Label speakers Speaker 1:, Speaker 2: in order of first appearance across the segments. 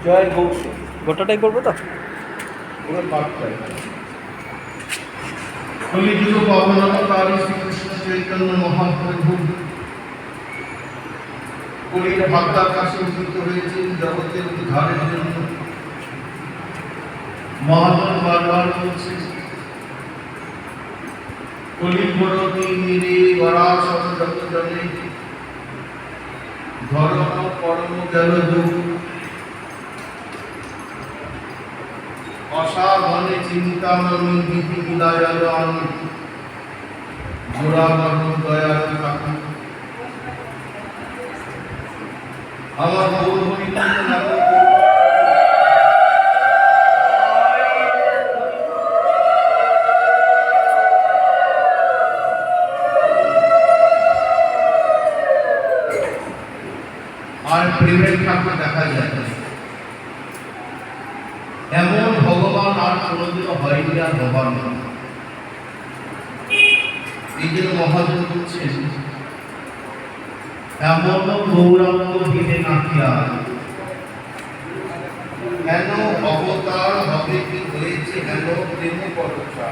Speaker 1: জয় গৌর।
Speaker 2: গোটাটাই করবো তো?
Speaker 1: ওরা পাঠটাই
Speaker 3: কলিযুগ অবনতকারী শ্রীকৃষ্ণ চৈতন্য মহাপ্রভু কলির ভাবনাকাশে উদিত হয়েছেন জগতের উদ্ধারের জন্য। মহাজন বারবার বলছেন, কলিবরতি নিরে গড়া শত যত জনে ধর্ম কর্ম গেল যুগ, অসাধনে চিন্তামণি বিধি মিলায়াল আমি জোড়া কর্ম দয়াল ঠাকুর। আমার গৌরহরি আর প্রেমের ঠাকুর দেখা যায় এমন ভগবান আর কোনোদিনও হয়নি, আর হবার না। এই জন্য মহাজন বলছেন, এমন গৌরাঙ্গ দিনে নাকিয়া কেন অবতার হবে, কি হয়েছে কেন প্রেমে পরচা,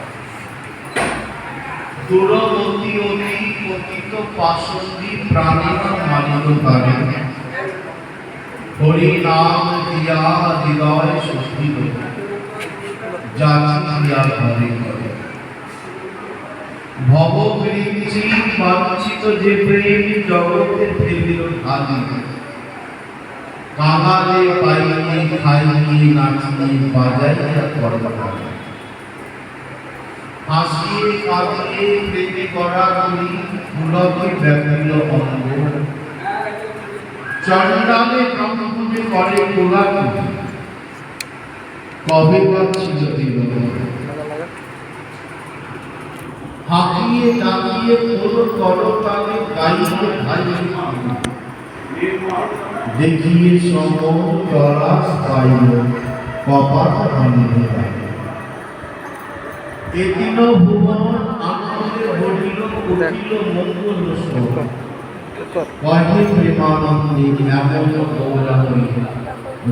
Speaker 3: দূরবর্তী অতি পতিত পাশন্দি প্রাণীরা মানিত পারে, হরি নাম দিয়া হৃদয় সুস্থিত যাচিয়া ঘরে ঘরে। ভববৃত্তি বাঞ্ছিত যে প্রেম জগতে ফেলিল ঢালি, কাঙালে পাইয়ে খাইয়ে নাচিয়ে বাজাইয়া করবা, হাসিয়ে কাঁদিয়ে প্রেমে করা করি পুলকে ব্যাপিল অঙ্গ, চণ্ডালে ব্রহ্মপুরে করে গোলাপি, কবে পাচ্ছিল দিল হাঁকিয়ে ডাকিয়ে কোনো করতালে গাইয়ে ভাই দেখিয়ে সমন তরাস পাইল কপাট ভাঙিল, এদিন ভুবন আনন্দে ভরিল উঠিল মঙ্গল শোক, কহে প্রেমানন্দে এমন গৌরাঙ্গী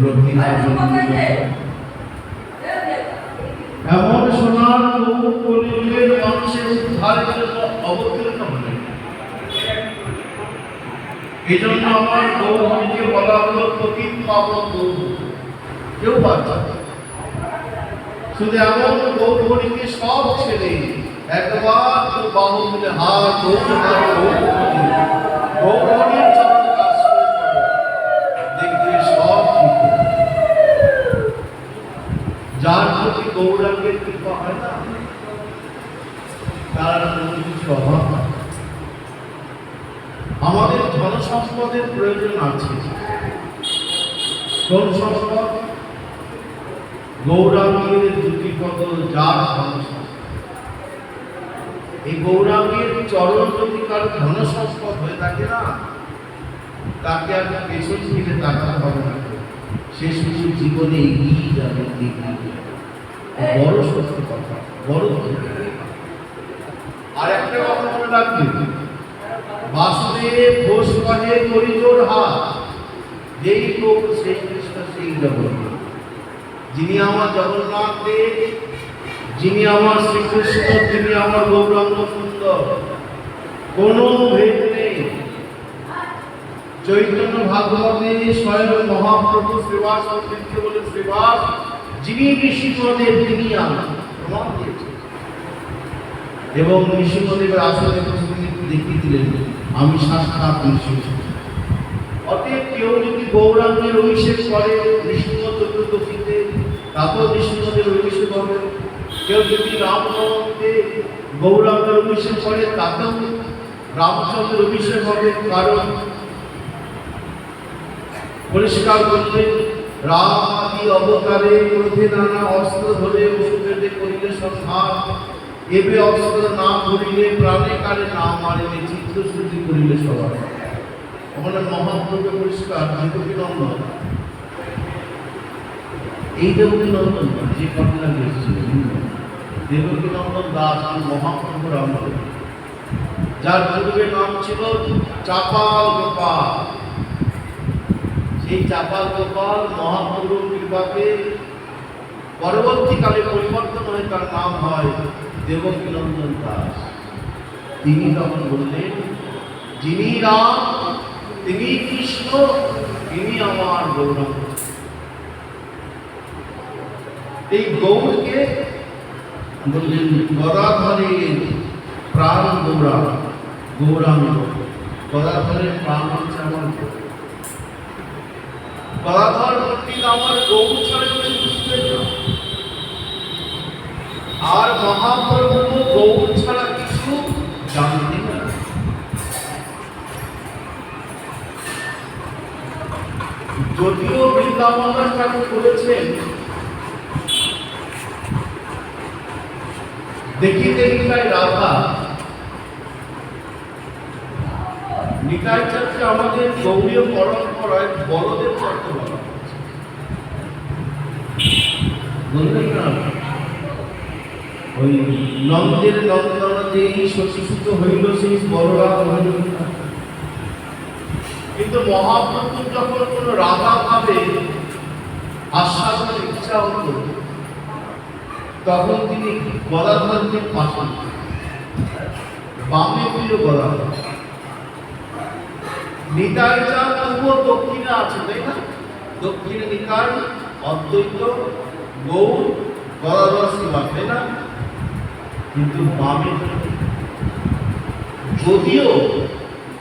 Speaker 3: রহিলা জন্মিল, এমন সোনার গৌর কলিযুগের মানুষের উদ্ধারের জন্য অবতীর্ণ হলেন। এই জন্য আমার গৌরকে বলা হলো পতিত পাবন গৌর। কেউ পাচ্ছে শুধু এমন গৌরকে সব ছেড়ে একবার বাহু মিলে হাত গৌরীর চরণ কাজ দেখবে সব ঠিক। যার প্রতি গৌরাঙ্গের কৃপা হয় না, তার কোনো কিছু অভাব হয়। আমাদের ধন সম্পদের প্রয়োজন আছে। ধন সম্পদ গৌরাঙ্গের দুটি পদল, যার ধন সম্পদ। এই গৌরাঙ্গের চরণ যদি কারো ধন সম্পদ হয়ে থাকে না, তাকে আর পেছন ফিরে তাকাতে হবে না, সে শুধু জীবনে এগিয়ে যাবে, এগিয়ে যাবে। বড় সত্য কথা, বড়। আর একটা কথা মনে রাখবে, বাসুদেব ঘোষ কহে করিজোর হাত, যেই লোক সেই কৃষ্ণ সেই জগন্নাথ। যিনি আমার জগন্নাথ দেব, যিনি আমার শ্রীকৃষ্ণ, যিনি আমার গৌরাঙ্গ সুন্দর, কোনো ভেদ নেই। চৈতন্য ভাগবতে স্বয়ং মহাপ্রভু শ্রীবাস বলে শ্রীবাস যিনি নৃসিংহদেব, তিনি আমার প্রমাণ দিয়েছেন এবং নৃসিংহদেবের আসলে দেখিয়ে দিলেন আমি সাক্ষাৎ নৃসিংহ। অতএব কেউ যদি গৌরাঙ্গের অভিষেক করে নৃসিংহ চতুর্দশীতে, তারপর নৃসিংহদেব অভিষেক হবে। কেউ যদি রামনবমীতে গৌরাঙ্গের অভিষেক করে, তাতেও রামচন্দ্রের অভিষেক হবে। কারণ পরিষ্কার করলেন, রাম আদি অবতারে ক্রোধে নানা অস্ত্র ধরে ওষুধে করিলে সংহার, এবে অস্ত্র না ধরিলে প্রাণে কালে না মারিলে চিত্ত শুদ্ধি করিলে সবার। আমাদের মহাপ্রভু পরিষ্কার দেবকী নন্দন, এই দেবকী নন্দন যে ঘটনা ঘটেছিল, দেবকী নন্দন দাস মহাপ্রভুর আমল, যার পূর্বে নাম ছিল চাপাল গোপাল। এই চাপাল গোপাল মহাপ্রভুর কৃপাতে পরবর্তীকালে পরিবর্তন হয়ে তার নাম হয় দেবকীনন্দন দাস। তিনি তখন বললেন, যিনি রাম তিনি কৃষ্ণ, তিনি আমার গৌরাঙ্গ। এই গৌরকে বললেন গদাধরের প্রাণ গৌরাঙ্গ। গদাধরের প্রাণ হচ্ছে আমার গদাধর পণ্ডিত আমার গৌর ছাড়া কিছু বুঝতেন না, আর মহাপ্রভু গৌর ছাড়া কিছু জানতেন না। যদিও বৃন্দাবন ঠাকুর বলেছেন, দেখিতে নিতাই রাধা, নিতাই চর্চা আমাদের গৌরীয় পরম্পরায় বলদেব চর্চা বলা ওই নন্দের নন্দন যেই শশীসূত হইল সেই বলরাম হইল। কিন্তু মহাপ্রভু যখন কোন রাধা ভাবে আস্বাদনের ইচ্ছা হতো, তখন তিনি গদাধরকে পাঠান, বামে ছিল গদাধর। নিতাই চাঁদ তবুও দক্ষিণে আছে, তাই না? দক্ষিণে নিতাই, অদ্বৈত, গৌর, গদাধর শিবা, তাই না? কিন্তু বামে যদিও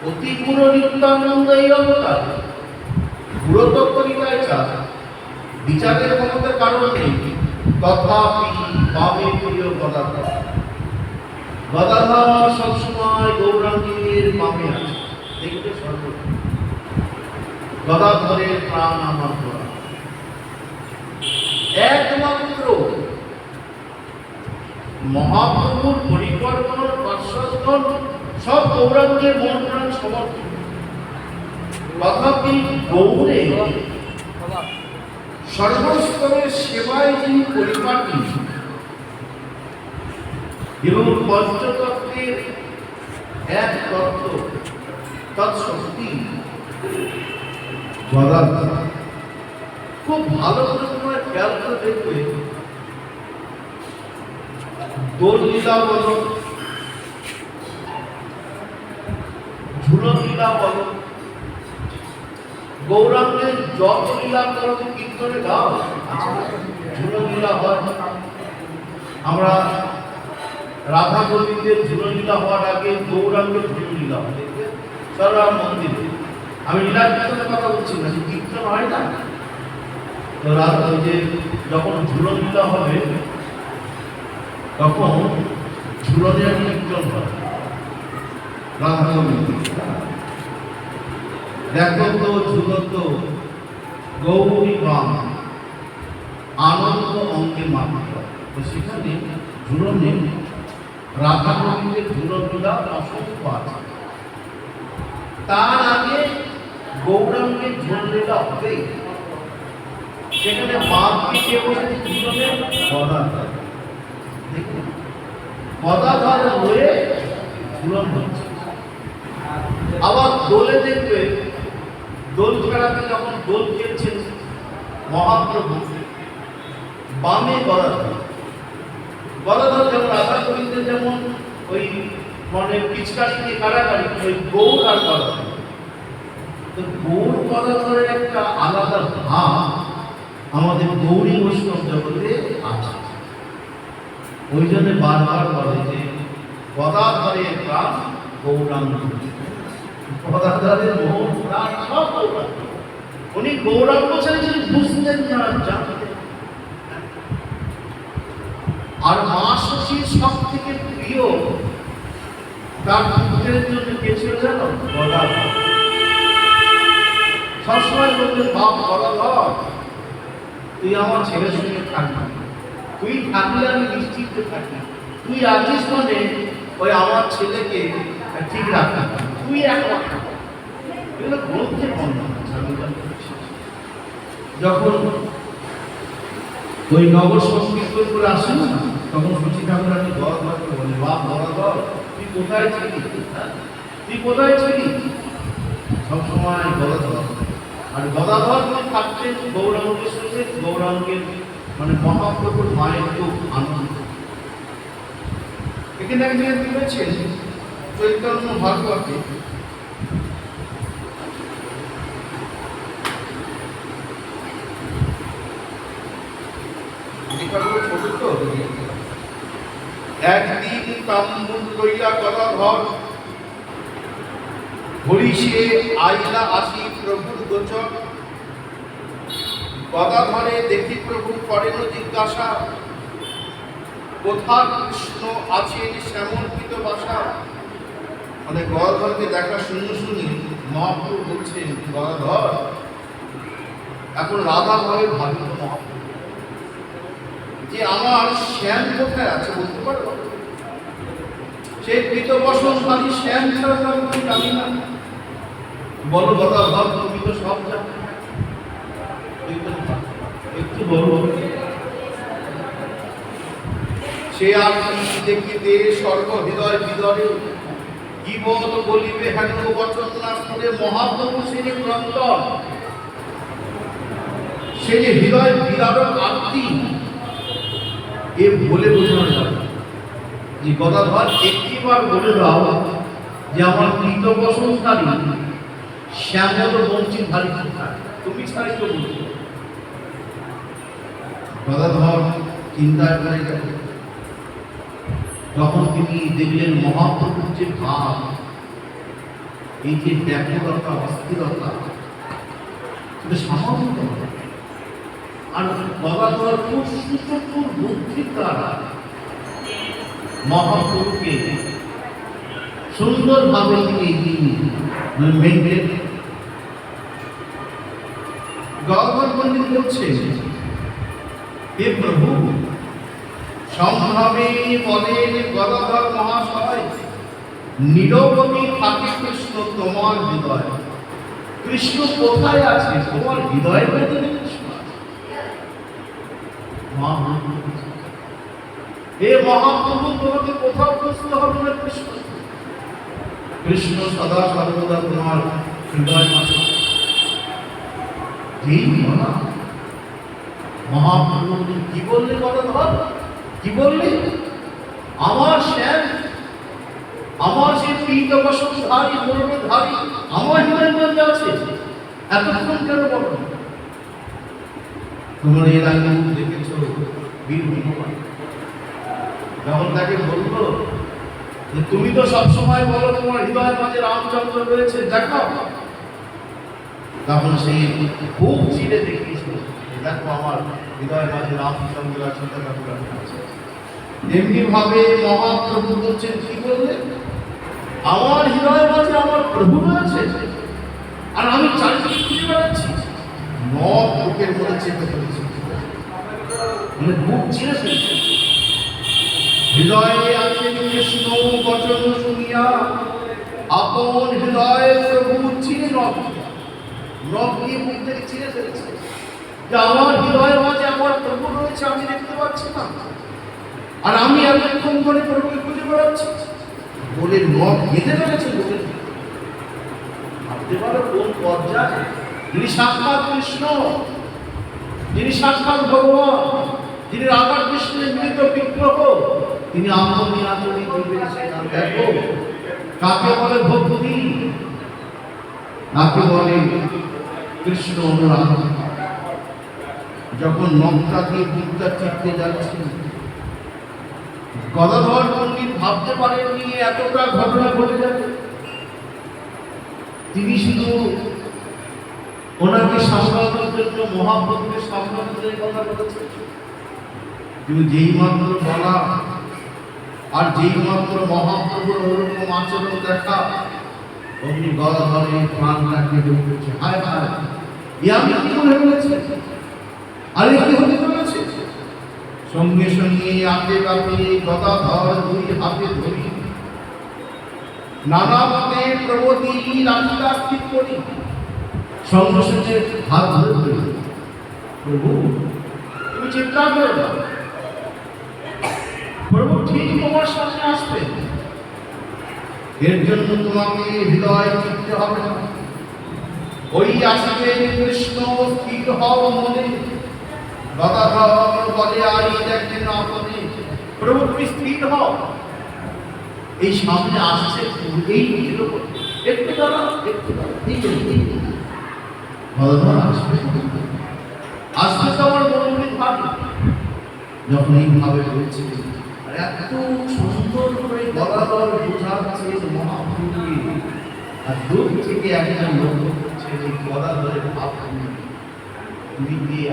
Speaker 3: অতি পুরো নিত্যানন্দ এই অবতার, পুরোতত্ত্ব নিতাই চাঁদ, বিচারের ক্ষমতার কারণ নেই, তথাপি বামে প্রিয় গদাধর। গদাধর সবসময় গৌরাঙ্গের বামে আছে, দেখবে সর্বদা গদাধরের প্রাণ আমার গোরা। একমাত্র মহাপ্রভুর পরিকল্পনার পার্শ্বস্থল সব গৌরাঙ্গের মন প্রাণ সমর্থন। তথাপি গৌরে সর্বস্তরের সেবায় যিনি পরিপাটি এবং পঞ্চতত্ত্বের এক তত্ত্ব তৎশক্তি গদাধর। খুব ভালো করে তোমরা খেয়াল করে দেখবে, দোল লীলা বলো, ঝুলন লীলা বলো, গৌরাঙ্গের যত লীলা করো কীর্তনে গাও, ঝুলন লীলা হয়। আমরা রাধা গোবিন্দের ঝুলন লীলা হওয়ার আগে গৌরাঙ্গের ঝুলন লীলা হয়, দেখবে সারা মন্দিরে। আমি লীলা কীর্তনের কথা বলছি না, কীর্তন হয় না তো রাধা, ওই যে যখন ঝুলন লীলা হবে তখন ঝুলনের কীর্তন হয় রাধা গোবিন্দ। দেখো তো ঝুলত গৌরী বাম আনন্দ অঙ্গে মাত্র, তো সেখানে ঝুলনে রাধা গোবিন্দের ঝুলনটা অসংখ্য আছে। তার আগে গৌরাঙ্গের ঝুলনেটা হবেই, সেখানে বাদ দিকে বসেছে ঝুলনের গদাধর। দেখুন গদাধর হয়ে ঝুলন হচ্ছে। আবার দোলে দেখবে, দোল খেলাতে যখন দোল খেলছেন মহাপ্রভু, বামে গদাধর। গদাধর যেমন রাধা গোবিন্দের যেমন ওই মানে পিচকারি দিয়ে কারাকারি, ওই গৌর আর গদাধর, তো গৌর গদাধরের একটা আলাদা ভাব আমাদের গৌরী বৈষ্ণব জগতে আছে। ওই জন্য বারবার বলে যে গদাধরের প্রাণ গৌরাঙ্গ, গদাধরের মোহ প্রাণ সব গৌরাঙ্গ। উনি গৌরাঙ্গ ছেড়ে বুঝতেন না, জানতেন। আর মা শশীর সব থেকে প্রিয় তার পুত্রের জন্য কে ছিল জানো? গদাধর। সবসময় বলতেন, বাপ গদাধর তুই আমার ছেলের সঙ্গে থাকবি, তুই থাকলে আমি নিশ্চিত থাকি, তুই আছিস মানে ওই আমার ছেলেকে ঠিক রাখবি, তুই একমাত্র। এগুলো গ্রন্থের বর্ণনা। যখন ওই নগর সংকীর্তন করে আসেন না, তখন শশী ঠাকুর আমি গদাধরকে বলে, বাপ গদাধর তুই কোথায় ছিলি, তুই কোথায় ছিলি? সবসময় গদাধর আর গদাধর তিনি থাকতেন গৌরাঙ্গের সঙ্গে, গৌরাঙ্গের মানে মহাপ্রভুর মায়ের খুব আনন্দ। এখানে একজন বলেছেন চৈতন্য ভাগবতে, একদিন তাম্বুল লইয়া গদাধর হরিষে আইলা আসি প্রভুর গোচর। গদাধরে দেখি প্রভু করেন জিজ্ঞাসা, কোথা কৃষ্ণ আছেন শ্যামলকৃত বাসা। মানে গদাধরকে দেখা শুনি মহাপ্রভু বলছেন, গদাধর এখন রাধা ভাবে ভাবিত মহাপ্রভু যে আমার শ্যাম কোথায় আছে বলতে পারো? সেই কৃত বসনকারী শ্যাম ছাড়া আমি জানি না। বলো গদাধর, তুমি তো সব জানো, একটু বলো। সে আর দেখিতে সর্বহৃদয় হৃদয়ে কি বল বলিবে হেন বচন না শুনে মহাপ্রভু শ্রী গ্রন্থ। সে যে হৃদয় বিদারক আত্মী এ বলে বোঝানো যাবে যে গদাধর একটিবার বলে দাও যে আমার কৃত বসনকারী শ্যামল বঞ্চিত ধারী কোথায়, তুমি ছাড়াই তো বলছো। গদাধর চিন্তায় পড়ে গেল। তখন তিনি দেখলেন মহাপ্রভুর যে ভাব, এই যে ব্যাকুলতা অস্থিরতা, সেটা সামান্য নয়। আর গদাধর খুব সুচতুর বুদ্ধির দ্বারা মহাপ্রভুকে সুন্দরভাবে তিনি মেনটেন। গদাধর পণ্ডিত বলছে, হে প্রভু, সম্ভাবে বলেন গদাধর মহাশয়, নীরবতী থাকে কৃষ্ণ তোমার হৃদয়। কৃষ্ণ কোথায় আছে? তোমার হৃদয়ের ভেতরে কৃষ্ণ আছে। হে মহাপ্রভু, তোমাকে কোথাও খুঁজতে হবে না কৃষ্ণ। কৃষ্ণ সদা সর্বদা তোমার হৃদয় আছে। মহাপ্রভু কি বললে গদাধর? কি বললি? আমার শ্যাম, আমার সেই পীত বসনধারী বর্ণধারী আমার হৃদয়ের মধ্যে আছে, এতক্ষণ কেন বলো? তোমরা এর আগে দেখেছ বীর হনুমান যখন তাকে বললো যে তুমি তো সবসময় বলো তোমার হৃদয়ের মাঝে রামচন্দ্র রয়েছে, দেখাও। তখন সেই খুব চিড়ে দেখিয়েছিল, দেখো আমার হৃদয়ের মাঝে রামচন্দ্র আছে। এমনি ভাবে মহাপ্রভু বলছেন, কি বললেন? আমার হৃদয়ের মাঝে আমার প্রভু রয়েছে, আর আমি চারিদিকে খুঁজে বেড়াচ্ছি। নখ বুকের মধ্যে চেপে ফেলেছি, মানে বুক চিরে ফেলছে। হৃদয়ে আছেন কৃষ্ণ বচন শুনিয়া, আপন হৃদয়ে প্রভু চিরে নখ দিয়ে মুখ থেকে চিরে ফেলেছে। যে আমার হৃদয়ের মাঝে আমার প্রভু রয়েছে, আমি দেখতে পাচ্ছি না, আর আমি এতক্ষণ ধরে প্রভুকে খুঁজে বেড়াচ্ছি বলে নখ বেঁধে ফেলেছে বলে। ভাবতে পারো কোন পর্যায়ে? যিনি সাক্ষাৎ কৃষ্ণ, যিনি সাক্ষাৎ ভগবান, যিনি রাধা কৃষ্ণের মিলিত বিগ্রহ, তিনি আপনি আচরণ করবেন। দেখো কাকে বলে ভক্তি, কাকে বলে কৃষ্ণ অনুরাগ। যখন নখটা দিয়ে বুকটা চিপতে যাচ্ছে, গদাধর পণ্ডিত ভাবতে পারেননি এতটা ঘটনা ঘটে যাবে। তিনি শুধু ওনাকে সামলানোর জন্য, মহাপ্রভুকে সামলানোর জন্য কথা বলেছেন। কিন্তু যেই মাত্র বলা আর যেই মাত্র মহাপ্রভুর ওরকম আচরণ দেখা, অমনি গদাধরের প্রাণটা কেঁদে উঠেছে। হায় হায়, আমি কি মনে হয়েছে? আর কি হতে চলেছে? সঙ্গে সঙ্গে আগে বাপে গদাধর দুই হাতে ধরি, নানা মতে প্রগতি রাখিলা স্থির করি। সঙ্গে সঙ্গে হাত ধরে, প্রভু তুমি চিন্তা করো না, প্রভু ঠিক তোমার সামনে আসবে। এর জন্য তোমাকে হৃদয় চিনতে হবে না, ওই আসবে কৃষ্ণ স্থির হও মনে, গদাধর বলে আই দেখেন আপনি, প্রভু তুমি স্থির হও। এই সামনে আসছে, এই একটু দাঁড়াও, একটু দাঁড়াও, গদাধর আসবে, আসবে তো আমার মনে ভাবি। যখন এইভাবে বলছে, আর এত সুন্দর করে গদাধর বোঝাচ্ছে মহাপ্রভুকে, আর দূর থেকে একজন লোক করছে যে গদাধরের ভাব তুমি দিয়ে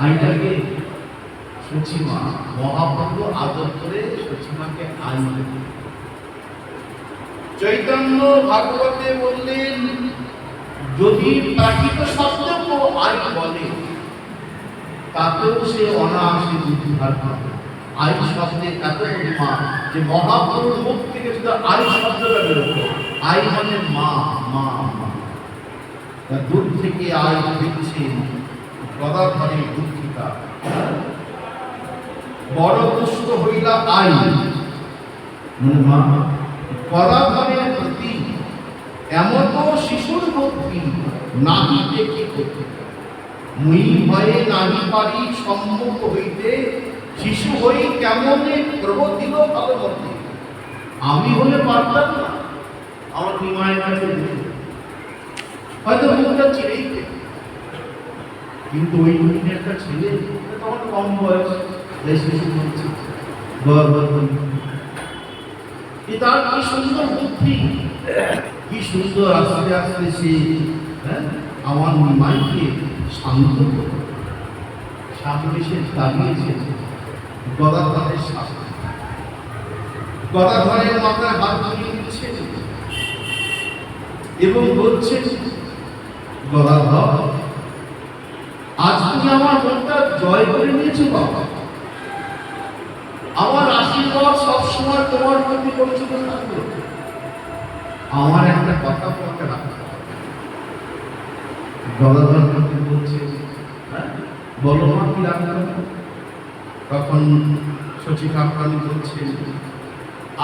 Speaker 3: আইটাকে সচিমা, মহাপ্রভু আদর করে সচিমাকে আই। চৈতন্য ভাগবতে বললেন, যদি প্রাকৃত শব্দকেও আই বলে তাতেও সে অনায়াসে উদ্ধার পাবে। আই শব্দের এত মা যে মহাপ্রভুর মুখ থেকে শুধু আই শব্দটা বেরোতো, আই মানে মা, মা, মা। দূর থেকে আই দিচ্ছে গদাধরের দুঃখিতা, বড় দুষ্ট হইলা আই, মানে মা। গদাধরের প্রতি এমন শিশুর ভক্তি নাহি দেখি করতে, মুই ভয়ে নাহি পারি সম্মুখ হইতে, শিশু হই কেমনে প্রভু দিল ভালো মধ্যে। আমি হলে পারতাম না, আমার নিমায়ের কাছে হয়তো মুখটা চিরেই, কিন্তু ওই মুখে একটা ছেলে, তখন কম বয়স, শিশু বলছে তার কি সুন্দর বুদ্ধি, কি সুন্দর আস্তে আস্তে সে আমার নিমাইকে শান্ত করে সামনে সে দাঁড়িয়েছে গদাধরের সাথে, গদাধরের মাথায় হাত দিয়ে দিচ্ছে এবং বলছে, গদাধর আজ তুমি আমার মনটা জয় করে নিয়েছো বাবা, আমার আশীর্বাদ সবসময় তোমার প্রতি পরিচিত থাকবে, আমার একটা কথা তোমাকে রাখতে হবে। গদাধর বলছে, বলো মা কি রাখতে হবে? তখন শচী ঠাকুরানী বলছেন,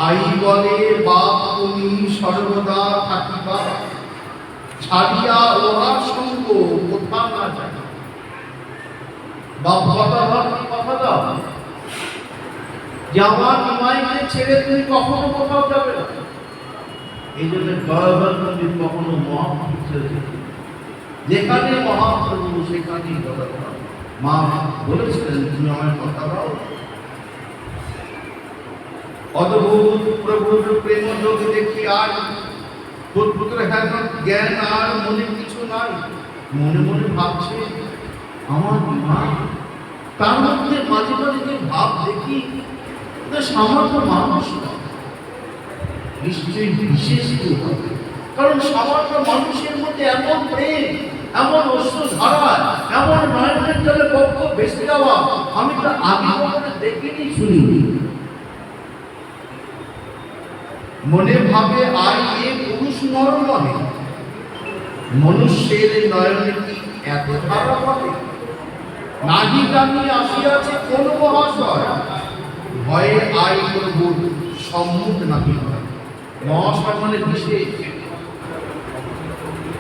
Speaker 3: আই বলে বাপ তুমি সর্বদা থাকিবা, ছাড়িয়া ওহার সঙ্গ কোথা না যায়। বাপ গদাধর কথা দাও যে আমার নিমাইকে ছেড়ে তুমি কখনো কোথাও যাবে না। এই জন্য গদাধর মন্দির কখনো মহাপ্রভু ছেড়ে, যেখানে মহাপ্রভু সেখানেই গদাধর। মা বলেছিলেন তুমি আমার কথা দাও। অদ্ভুত প্রভুর প্রেম যোগ দেখি আর পুত্র জ্ঞান আর মনে কিছু নাই, মনে মনে ভাবছে আমার মা। তার মধ্যে মাঝে মাঝে যে ভাব দেখি, সামান্য মানুষ নিশ্চয়ই বিশেষ কেউ হবে, কারণ সামান্য মানুষের মধ্যে এমন প্রেম, এমন অশ্রু ধারা, এমন নয়নের জলে বক্ষ ভেসে যাওয়া আমি তো আগে কখনো দেখিনি, শুনিনি। মনে ভাবে আর এ পুরুষ নর নহে, মনুষ্যের নয়নে কি এত ধারা হবে? নাহি জানি আসিয়াছে কোন মহাশয়, ভয়ে আই প্রভুর সম্মুখ নাহি হয়। মহাশয় মানে বিশেষ,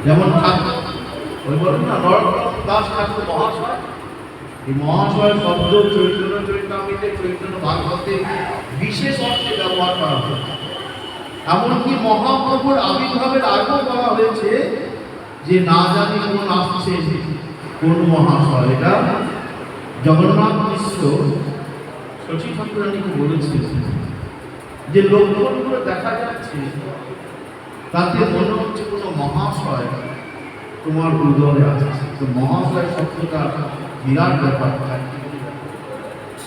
Speaker 3: যেমন ঠাকুর ওই বলেন না নরোত্তম দাস ঠাকুর মহাশয়, এই মহাশয় শব্দ চৈতন্য চরিতামৃতে, চৈতন্য ভাগবতে বিশেষ অর্থে ব্যবহার করা হয়েছে। এমনকি মহাপ্রভুর আবির্ভাবের আগেও বলা হয়েছে যে না জানি কোন আসছে কোন মহাশয়। এটা জগন্নাথ মিশ্র শচী ঠাকুরানীকে বলেছিল যে লক্ষণগুলো দেখা যাচ্ছে, তাতে মনে হচ্ছে কোনো মহাশয় তোমার উদরে আছে। তো মহাশয় শব্দটা বিরাট ব্যাপার,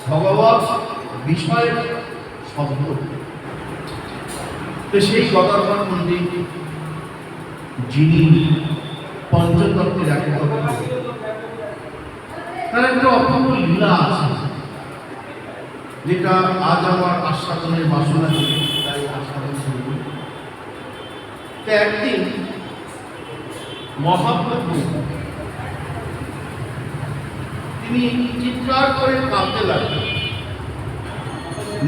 Speaker 3: ভগবত বিষয়ের শব্দ। তো সেই গদাধর মন্দির যিনি পঞ্চতত্ত্বের একতা, তার একটা অপূর্ব লীলা আছে, যেটা আজ আমার আস্বাদনের বাসনা ছিল, তাই আস্বাদন করব। একদিন মহাপ্রভু তিনি চিৎকার করে কাঁদতে লাগলেন।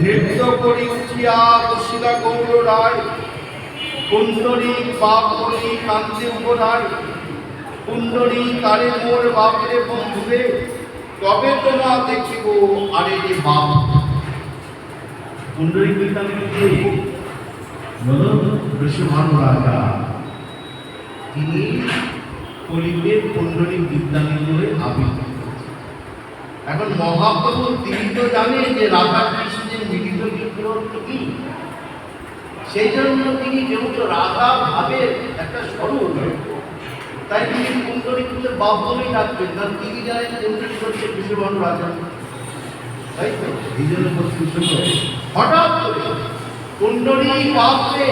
Speaker 3: নৃত্য করি উঠিয়া বসিলা গৌর রায়, কুণ্ডলী বাপ বলি কান্তে উপধার, কুণ্ডলী কারে মোর বাপরে বন্ধুরে, কবে তোমা দেখিব আরে রে বাপ। কুণ্ডলী কীর্তনের কে? বলো বৃষভান রাজা। তিনি কলিতে কুণ্ডলী বিদ্যানী বলে আবির্ভূত হয়েছেন। এখন মহাপ্রভু তিনি তো জানেন যে রাধা কৃষ্ণের মিলিত বিগ্রহ কি, সেই জন্য তিনি যেহেতু রাধা ভাবের একটা স্বরূপ, তাই তিনি কুণ্ডলীকে বাপ বলেই ডাকবেন, কারণ তিনি জানেন কুণ্ডলী হচ্ছে বৃষভান রাজা, তাই তো এই জন্য হঠাৎ করে কুণ্ডলী বাপরে,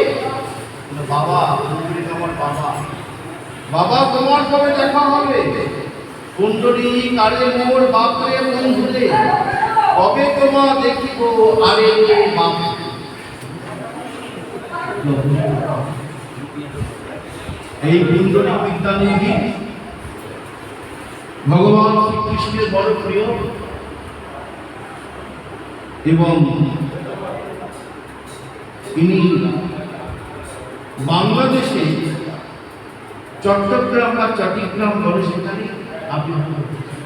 Speaker 3: বাবা কুণ্ডলী আমার বাবা, বাবা তোমার কবে দেখা হবে? কুণ্ডলী কারে মোর বাপরে বন্ধুরে, কবে তোমা দেখিব আরে বাপ। এই কুণ্ডলী বিদ্যানিধি ভগবান শ্রীকৃষ্ণের বড় প্রিয়, এবং তিনি বাংলাদেশে চট্টগ্রাম বা চট্টগ্রাম বলে সেখানে আবির্ভূত হয়েছে।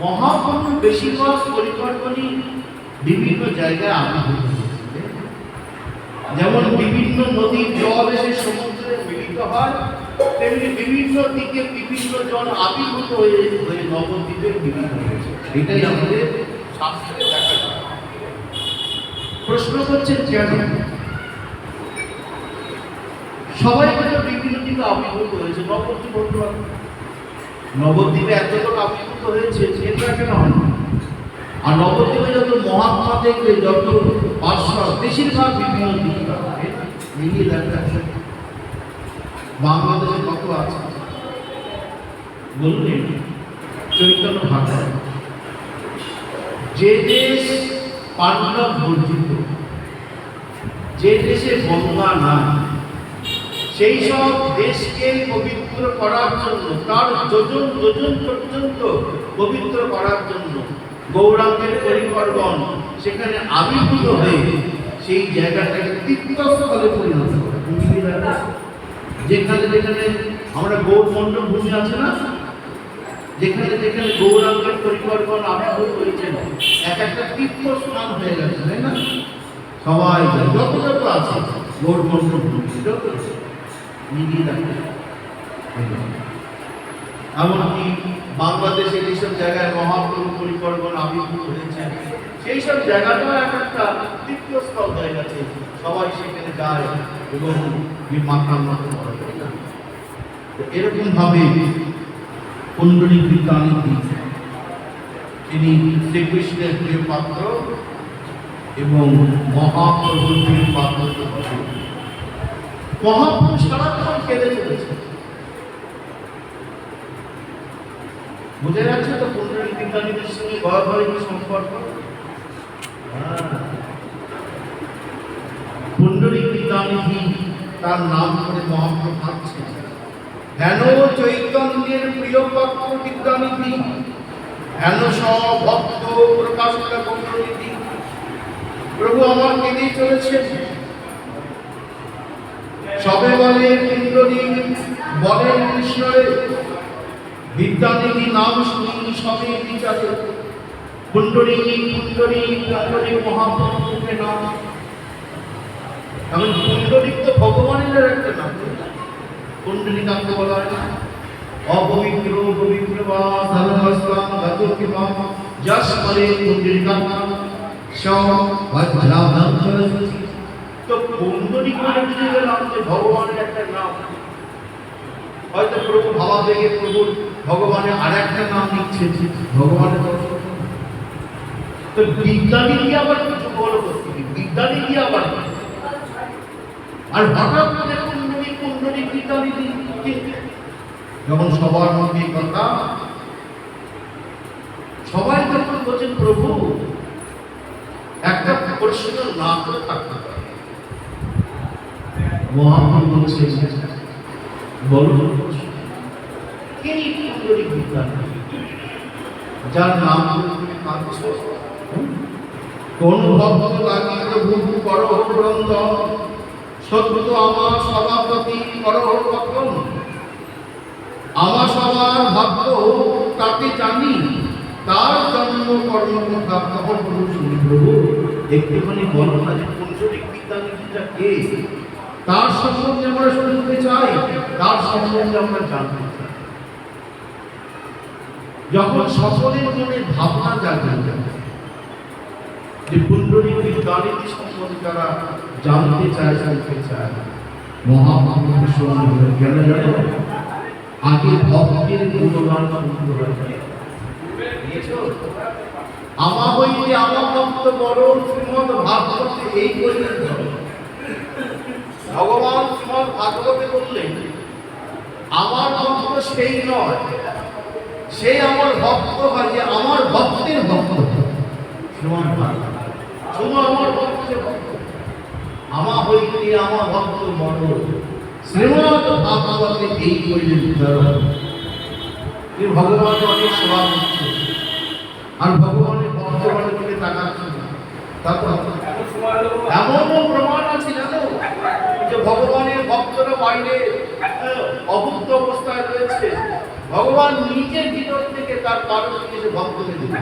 Speaker 3: মহাপ্রভুর বেশিরভাগ পরিকল্পনই বিভিন্ন জায়গায় আবির্ভূত হয়েছে, যেমন বিভিন্ন নদীর জল এসে সমুদ্রে মিলিত হয়, তেমনি বিভিন্ন দিকে বিভিন্ন জল আবির্ভূত হয়ে নবদ্বীপে মিলিত হয়েছে। এটাই আমাদের শাস্ত্রে দেখা যায়। প্রশ্ন করছেন কেন? সবাই কেন বিভিন্ন দিকে আবির্ভূত হয়েছে? নবদ্বীপ বলতে পারবে, নবদ্বীপে এত লোক আবির্ভূত হয়েছে, সেটা কেন হয়? আর নবদ্বীপে যত মহাত্মা দেখবে, যত পার্শ্বদ, বেশিরভাগ বিভিন্ন দিকে মিলিয়ে দেখা যায়। বাংলাদেশে কত আছে বললেন চৈতন্য ভাষা। যে দেশ পাণ্ডব বর্জিত, যে দেশে গঙ্গা নাই, সেই সব দেশকে পবিত্র করার জন্য, তার যোজন যোজন পর্যন্ত পবিত্র করার জন্য গৌরাঙ্গের পরিকরগণ সেখানে আবির্ভূত হয়ে সেই জায়গাটাকে তীর্থস্থলে পরিণত করে। যেখানে যেখানে আমরা গৌর মণ্ডল ভূমি আছে না, যেখানে যেখানে গৌরাঙ্গের পরিকরগণ আবির্ভূত হয়েছেন, এক একটা তীর্থস্থান হয়ে গেছে, তাই না? সবাই যত যত আছে গৌর মণ্ডল ভূমি যত মিলিয়ে রাখে। এমনকি বাংলাদেশের এইসব জায়গায় মহাপ্রভু পরিকরগণ আবির্ভূত হয়েছে, সেই সব জায়গাটাও এক একটা তীর্থস্থল হয়ে গেছে, সবাই সেখানে যায় এবং মাথার মতো করে। এরকম ভাবে কুণ্ডলী বিদ্যানিধি তিনি শ্রীকৃষ্ণের প্রিয় পাত্র এবং মহাপ্রভুর প্রিয় পাত্র। মহাপ্রভু সারাক্ষণ কেঁদে চলেছে, বুঝে যাচ্ছে তো কুণ্ডলী বিদ্যানিধির সঙ্গে ঘরে কি সম্পর্ক। কুণ্ডলী বিদ্যানিধি তার নাম করে মহাপ্রভু ভাবছে, হেন চৈতন্যের প্রিয় পাত্র বিদ্যানিধি, হেন সব ভক্ত প্রকাশিতা কুণ্ডলীধি। প্রভু আমার কেঁদেই চলেছে, সবে বলে কুণ্ডলী বলেন কৃষ্ণরে, বিদ্যানিধি নাম শুনি সবে বিচারে। কুণ্ডলী কুণ্ডলী কুণ্ডলী মহাপ্রভুকে নাম। এখন কুণ্ডলী তো ভগবানের একটা নাম, কুণ্ডলী কাকে বলা হয় না? অপবিত্র পবিত্র বা সর্বস্বাম গতকে বা যশ বলে কুণ্ডলী কাকা সব বজ্রাভং সরস্বতী। তো কুণ্ডলী করে বুঝে গেলাম যে ভগবানের একটা নাম। হয়তো প্রভু ভাবা বেগে প্রভুর ভগবানের আর একটা নাম নিচ্ছে ভগবানের। তো বিদ্যানিধি আবার কিছু বড় করতে, বিদ্যানিধি আবার আর হঠাৎ করে কুণ্ডলী কুণ্ডলী বিদ্যানিধি যখন সবার মধ্যে কথা, সবাই যখন বলছেন প্রভু একটা প্রশ্ন না করে থাকতে পারে। মহাপ্রভু বলছে বলুন কে কুণ্ডলী বিদ্যানিধি, যার নাম তুমি কাঁদছ? কোন ভক্ত লাগিয়ে প্রভু করো গ্রন্থ, সত্য আমার সবার প্রতি করহ কখন, আমার সবার ভাগ্য তাকে জানি, তার জন্ম কর্মকথা কখন শুনি প্রভু। একটুখানি বলো না যে পুণ্ডরিক বিদ্যানিধিটা কে, তার সম্বন্ধে আমরা শুনতে চাই, তার সম্বন্ধে আমরা জানতে চাই। যখন সকলের মনে ভাবনা জাগে যে পুণ্ডরিক বিদ্যানিধি সম্বন্ধে তারা জানতে চায়, জানতে চায়, মহাপ্রভু শুনলেন কেন জানো? আগে ভক্তের গুণগান শুনতে হয়। আমা হইতে আমার ভক্ত বড়, শ্রীমদ ভাগবতে এই করিলেন। ভগবান শ্রীমদ ভাগবতে বললেন আমার ভক্ত সেই নয়, সেই আমার ভক্ত হয় যে আমার ভক্তের ভক্ত। শ্রীমদ ভাগবত শুধু আমার ভক্তের ভক্ত। আমা হইতে আমার ভক্ত বড়, শ্রীমদ ভাগবতে এই করিলেন। ভগবান অনেক সেবা করছে আর ভগবানের ভক্তগণের দিকে তাকাচ্ছে না। তারপর এমনও প্রমাণ আছে জানো যে ভগবানের ভক্তরা বাইরে অভুক্ত অবস্থায় রয়েছে, ভগবান নিজের ভিতর থেকে তার কারণ থেকে ভক্তকে দেবে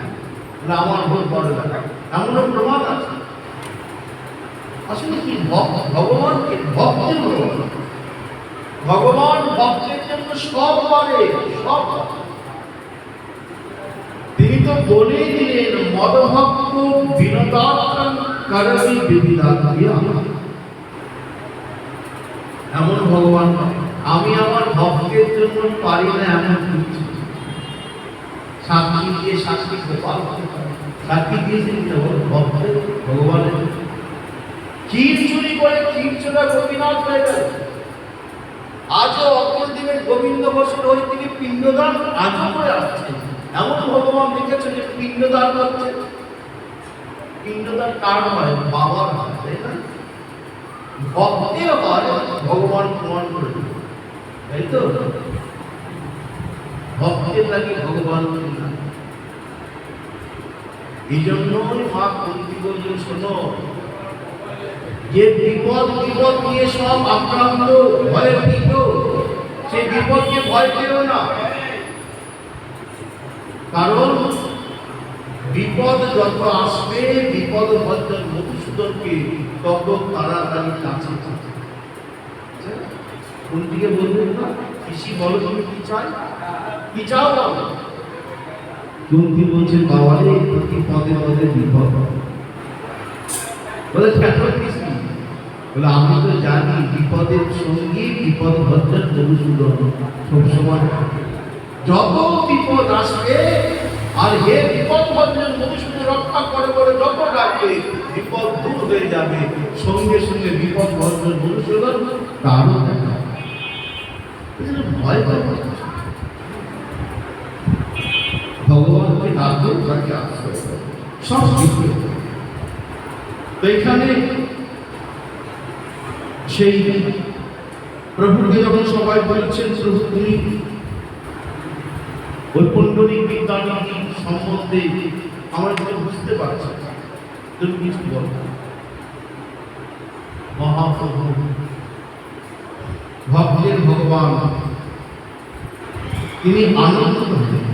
Speaker 3: আমার ভোট বড় লাগে, এমনও প্রমাণ আছে। আসলে কি ভগবানকে ভক্তের ভগবান ভক্তের জন্য সব পারে, সব। তিনি তো বলেই দিলেন মদভক্ত বিনোদাত্মন কারণে বিবিধাত্মিয়া। এমন ভগবান আমি আমার ভক্তের জন্য পারি না এমন কিছু। সাক্ষী দিয়ে সাক্ষী গোপাল সাক্ষী দিয়েছেন ভক্তের ভগবানের। ক্ষীর চুরি করে ক্ষীর চোরা গোপীনাথ হয়ে গেল। আজও অগ্রদ্বীপের গোবিন্দ বসুর ওই তিনি পিণ্ডদান আজও করে আসছেন। এমন ভগবান দেখেছেন যে পিণ্ডদান করছে। পিণ্ডদান কার হয়? বাবার হয়, তাই না? ভক্তের হয়, ভগবান প্রমাণ করে, তাই তো? ভক্তের লাগে ভগবান। এই জন্যই মা কুন্তী বললেন শোনো, যে বিপদ বিপদ নিয়ে সব আক্রান্ত ভয়ে ভীত, সেই বিপদকে ভয় পেও না। কারণ বিপদ যত আসবে, বিপদ ভঞ্জন মধুসূদনকে তত তাড়াতাড়ি কাছে। কুন্তীকে বলবেন না পিসি বলো তুমি কি চাই, কি চাও বলো। কুন্তী বলছে বাবারে প্রতি পদে পদে বিপদ। বলে কেন পিসি? বলে আমি তো জানি বিপদের সঙ্গী বিপদ ভঞ্জন মধুসূদন সবসময়। যত বিপদ আসবে আর হে বিপদ ভঞ্জন মধুসূদন রক্ষা করে বলে যত ডাকবে, বিপদ দূর হয়ে যাবে। সঙ্গে সঙ্গে বিপদ ভঞ্জন মধুসূদন তারও দেখা ভয় করে ভগবানকে ডাকবে, তাকে আশ্রয় সব কিছু। তো এখানে সেই প্রভুকে যখন সবাই বলছেন প্রভু তুমি ওই পুণ্ডরিক বিদ্যানিধি সম্বন্ধে আমরা কিছু বুঝতে পারছি, তুমি কিছু বল। মহাপ্রভু ভক্তের ভগবান, তিনি আনন্দ হলেন।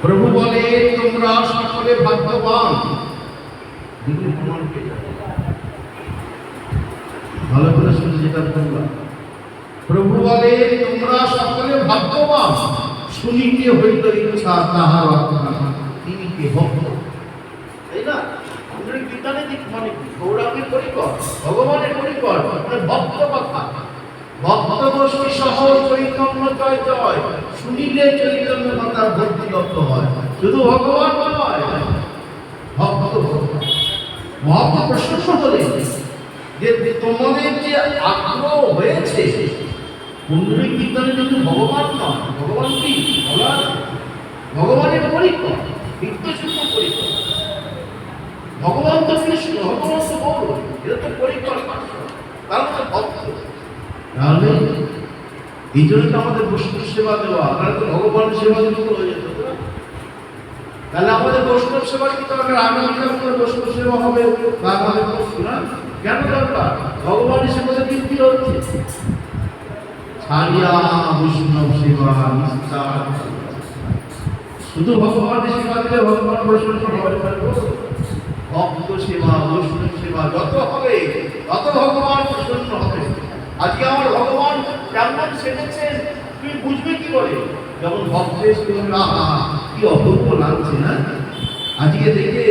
Speaker 3: প্রভু বলে তোমরা সকলে ভাগ্যবান। ভালো করে শুনে যেটা বললাম, প্রভু বলে তোমরা সকলে ভাগ্যবান, শুনিতে হইল ইচ্ছা তাহার আত্মা, তিনি কে ভক্ত। তাই না? মানে গৌরাঙ্গের পরিকর, ভগবানের পরিকর, মানে ভক্ত কথা। ভক্ত গোষ্ঠী সহ চৈতন্য জয় জয়, শুনিলে চৈতন্য মাতার ভক্তিগত হয়। শুধু ভগবান নয়, ভক্ত মহাপ্রভু প্রশংস বলে যে তোমাদের যে আগ্রহ হয়েছে, পুণ্ডরিক বিদ্যানে কিন্তু ভগবান নয়, ভগবান কি ভগবানের পরিকর, নিত্যশুদ্ধ পরিকর। ভগবান তো কৃষ্ণ, ভগবান তো গৌর, এটা তো পরিকর, তার মধ্যে ভক্ত। তাহলে এই জন্য আমাদের বৈষ্ণব সেবা দেওয়া, তাহলে তো ভগবানের সেবা যুক্ত হয়ে যেত। তাহলে আমাদের বৈষ্ণব সেবা কি দরকার? আগামীকাল বৈষ্ণব সেবা হবে, আমাদের না কেন দরকার? ভগবান সেবাতে বৃদ্ধি হচ্ছে। ছাড়িয়া বৈষ্ণব সেবা নিস্তার। শুধু ভগবানের সেবা দিলে ভগবান প্রসন্ন হবে না। ভক্ত সেবা, বৈষ্ণব সেবা যত হবে তত ভগবান প্রসন্ন হবে। আজকে আমার ভগবান কেমন সেজেছেন তুমি বুঝবে কি করে? যখন ভক্তের আহা কি অপূর্ব লাগছে না, আজকে দেখে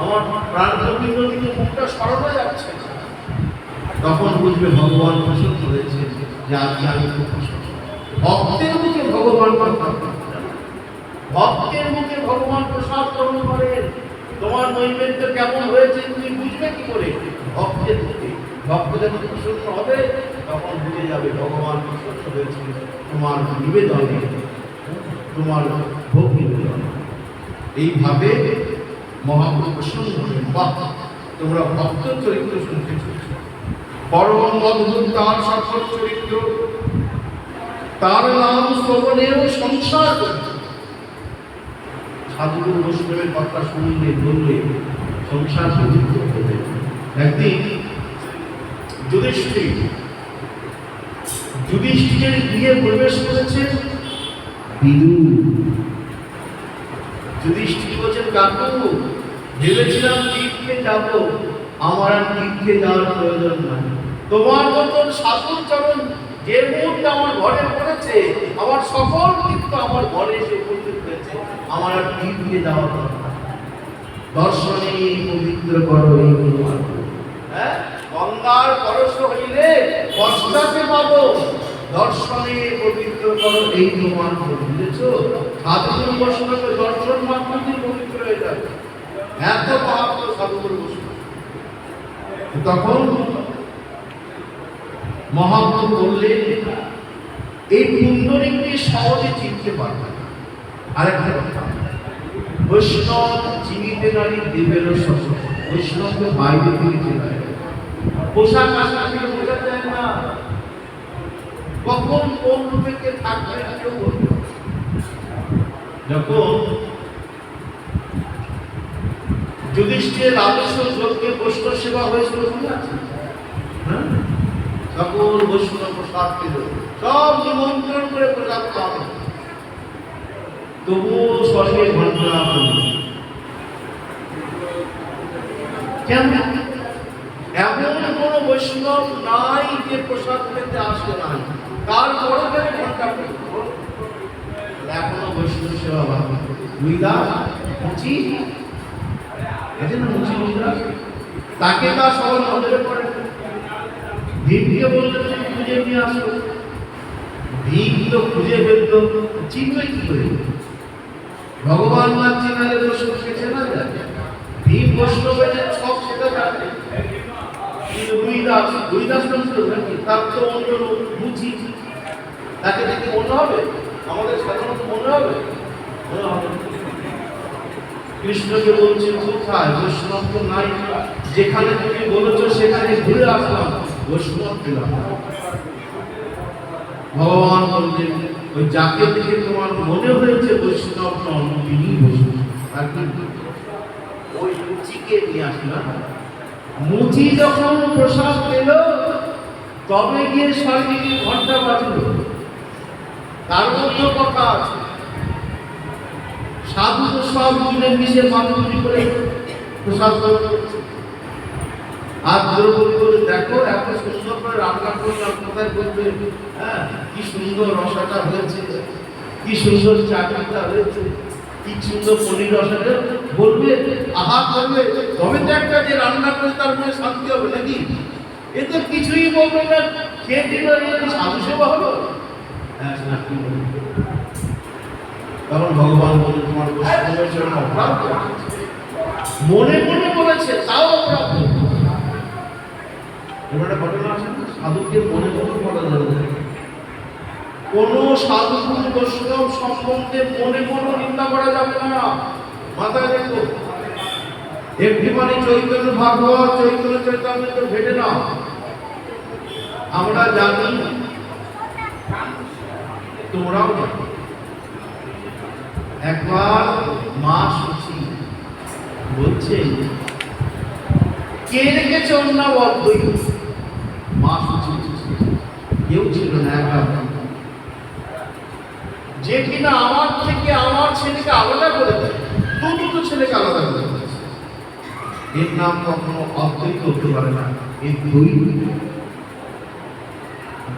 Speaker 3: আমার প্রাণ গোবিন্দ দিকে মুখটা সরানো যাচ্ছে, তখন বুঝবে ভগবান প্রসন্ন হয়েছে যে আজকে আমি খুব প্রসন্ন। ভক্তের মুখে ভগবান ভক্তের মুখে ভগবান প্রসাদ গ্রহণ করেন। তোমার নৈবেদ্য কেমন হয়েছে তুমি বুঝবে কি করে? ভক্তের মুখে। ভক্ত যখন প্রসন্ন হবে তখন বুঝে যাবে ভগবান প্রসন্ন হয়েছে তোমার নিবেদনে, তোমার ভোগ নিবেদন। এইভাবে মহাপ্রভু প্রসন্ন হলেন। বাহ, তোমরা ভক্ত চরিত্র শুনতে চলছো, পরম অদ্ভুত তার সকল চরিত্র, তার নাম শ্রবণেও সংসার করছে। সাধু বৈষ্ণবের কথা শুনলে বললে সংসার পবিত্র হবে। একদিন যুধিষ্ঠিরের গৃহে প্রবেশ করেছে বিদুর। যুধিষ্ঠির বলছেন, কাকু ভেবেছিলাম তীর্থে যাব, আমার আর তীর্থে যাওয়ার প্রয়োজন নাই। তোমার মতন সাধুর চরণ যে মুহূর্তে আমার ঘরে পড়েছে, আমার সকল তীর্থ আমার ঘরে এসে উপস্থিত হয়েছে, আমার আর তীর্থে যাওয়ার দরকার। দর্শনে পবিত্র করো এই তোমার। হ্যাঁ, গঙ্গার পরশ হইলে পশ্চাতে পাবো, দর্শনে পবিত্র করো এই তোমার। বুঝেছ? সাধুগুরু বৈষ্ণবের দর্শন মাধ্যমে পবিত্র হয়ে যাবে। এত মাহাত্ম সাধুগুরু বৈষ্ণব। তখন মহাপ্রভু বললেন, এই পুণ্ডরীককে সহজে চিনতে পারবে। আরেকটা কথা, বৈষ্ণব চিনিতে নারী দেবেরও শস্য। বৈষ্ণবকে বাইরে থেকে চেনা যায়, পোশাক আশাক থেকে বোঝা যায় না, কখন কোন রূপে কে থাকবে কেউ বলবে। যখন যুধিষ্ঠিরের আদর্শ যজ্ঞে বৈষ্ণব সেবা হয়েছিল মনে আছে? সকল বৈষ্ণব প্রসাদ পেল, সব নিমন্ত্রণ করে প্রসাদ পাবে, তবুও স্বর্গে ঘন্টা করল। কেন? এমন কোন বৈষ্ণব নাই যে প্রসাদ পেতে আসে নাই, তারপরে তাকে ঘন্টা করল। এখনো বৈষ্ণব সেবা বাকি। মুইদাস মুচি আছে না, মুচি মুইদাস, তাকে তার সবার নজরে পড়ে। ভীমকে বললেন খুঁজে নিয়ে আসো, ভীম তো খুঁজে ফেলত, চিনবে কি করে? ভগবান না চিনালে বৈষ্ণব সে চেনা যায়। ভীম বৈষ্ণবের সব সেটা জানে, কিন্তু হরিদাস বলছিল নাকি তার তো অন্য মুচি, তাকে দেখে মনে হবে আমাদের সাধারণত মনে হবে কৃষ্ণকে বলছেন কোথায়? বৈষ্ণব তো নাই, যেখানে তুমি বলেছো সেখানে ঘুরে আসলাম, বৈষ্ণব পেলাম। ভগবান বললেন, ওই যাকে দেখে তোমার মনে হয়েছে বৈষ্ণব নন, তিনি বৈষ্ণব। আর কিন্তু ওই মুচিকে নিয়ে আসলাম। মুচি যখন প্রসাদ পেল তবে গিয়ে স্বর্গে ঘন্টা বাজলো। তার মধ্যে কথা আছে, সাধু তো সব মিলে মিশে মাতৃ করে প্রসাদ করছে। আর দ্রৌপদী বলে, দেখো এত সুন্দর করে রান্না করলাম, কোথায় বলবে? হ্যাঁ, কি সুন্দর রসাটা হয়েছে, কি সুন্দর চাটনিটা হয়েছে, কি সুন্দর পনির রসাটা বলবে, আহা করবে, তবে তো একটা যে রান্না করে তার মনে শান্তি হবে নাকি? এ তো কিছুই বলবে না, খেয়ে দিল, সাধু সেবা হলো। হ্যাঁ, তখন ভগবান বলে, তোমার বৈষ্ণবের জন্য অপরাধ মনে মনে বলেছে, তাও অপরাধ। এবারে ঘটনা আছে, সাধুকে মনে মনে বলা যাবে না। কোন সাধু বৈষ্ণব সম্বন্ধে মনে মনে নিন্দা করা যাবে না, মাথায় রেখো। একটিমানি চৈতন্য ভাগবত, চৈতন্য চৈতন্য ভেটে না। আমরা জানি, তোমরাও জানো। একবার মা সুচি বলছে, কে রেখেছে ওর নাম অদ্বৈত। মা সূচি কেউ ছিল না, একা। যে কিনা আমার থেকে আমার ছেলেকে আলাদা করে দেয়, দুটো ছেলেকে আলাদা করে দেয়, এর নাম কখনো অদ্বৈত হতে পারে না, এই দ্বৈত।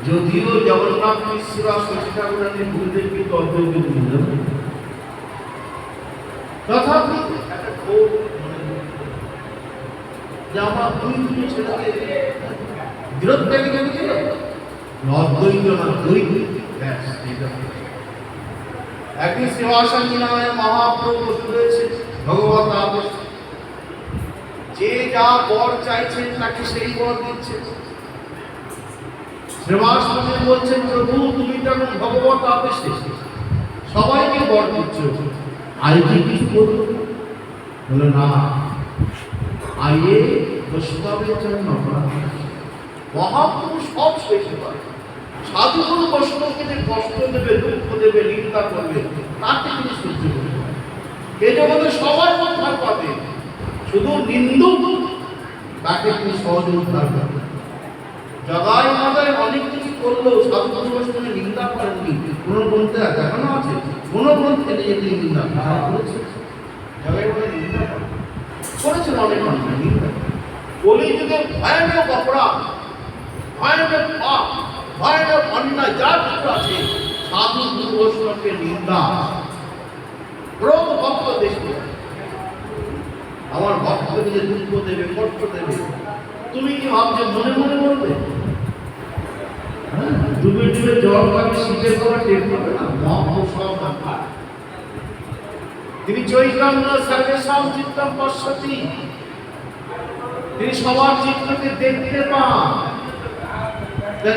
Speaker 3: যদিও জগন্নাথ মিশ্র শশী ঠাকুরানী গুরুদেব কিন্তু অদ্বৈত বুঝলেন, তথাপি একটা ক্ষোভ যে আমার দুটো ছেলেকে বিরোধটাকে কেন অদ্বৈত না দ্বৈত। একদিন শ্রীবাসানী নামে মহাপ্রভু বসে রয়েছে ভগবত আদেশ, যে যা বর চাইছেন তাকে সেই বর দিচ্ছে। শ্রীবাসানী বলছেন, প্রভু তুমি তো এখন ভগবত আদেশে সবাইকে বর দিচ্ছ, আইকে কিছু বলুন। বলে না, আইয়ে বৈষ্ণবের জন্য মহাপুরুষ সব সইতে পারে, সাধুগুরু বৈষ্ণবকে যে কষ্ট দেবে, দুঃখ দেবে, নিন্দা করবে, তাকে তিনি সহ্য করবে। এই জগতে সবাই উদ্ধার পাবে, শুধু নিন্দুক তাকে তিনি সহজে উদ্ধার করবে। জগাই মাদায় অনেক কিছু করলেও সাধুগুরু বৈষ্ণবের নিন্দা করেননি। কোন গ্রন্থে দেখানো আছে, কোন গ্রন্থে নিয়ে তিনি নিন্দা করেছে? জগাই মাদায় নিন্দা করেছেন অনেক মানুষ নিন্দা। কলিযুগে ভয়ানক অপরাধ, ভয়ানক পাপ, ভয়ানক অন্যায় যা কিছু আছে, সাধু গুরু বৈষ্ণবকে নিন্দা, ক্রোধ ভক্ত দেখবে, আমার ভক্তকে যে দুঃখ দেবে, কষ্ট দেবে, তুমি কি ভাবছো মনে মনে বলবে? ডুবে ডুবে জল পাবে, শীতের করা টের পাবে না। মহাপ্রসাদ তিনি চৈতন্য সর্বেষাং চিত্তং পশ্যতি, তিনি সবার চিত্তকে দেখতে পান।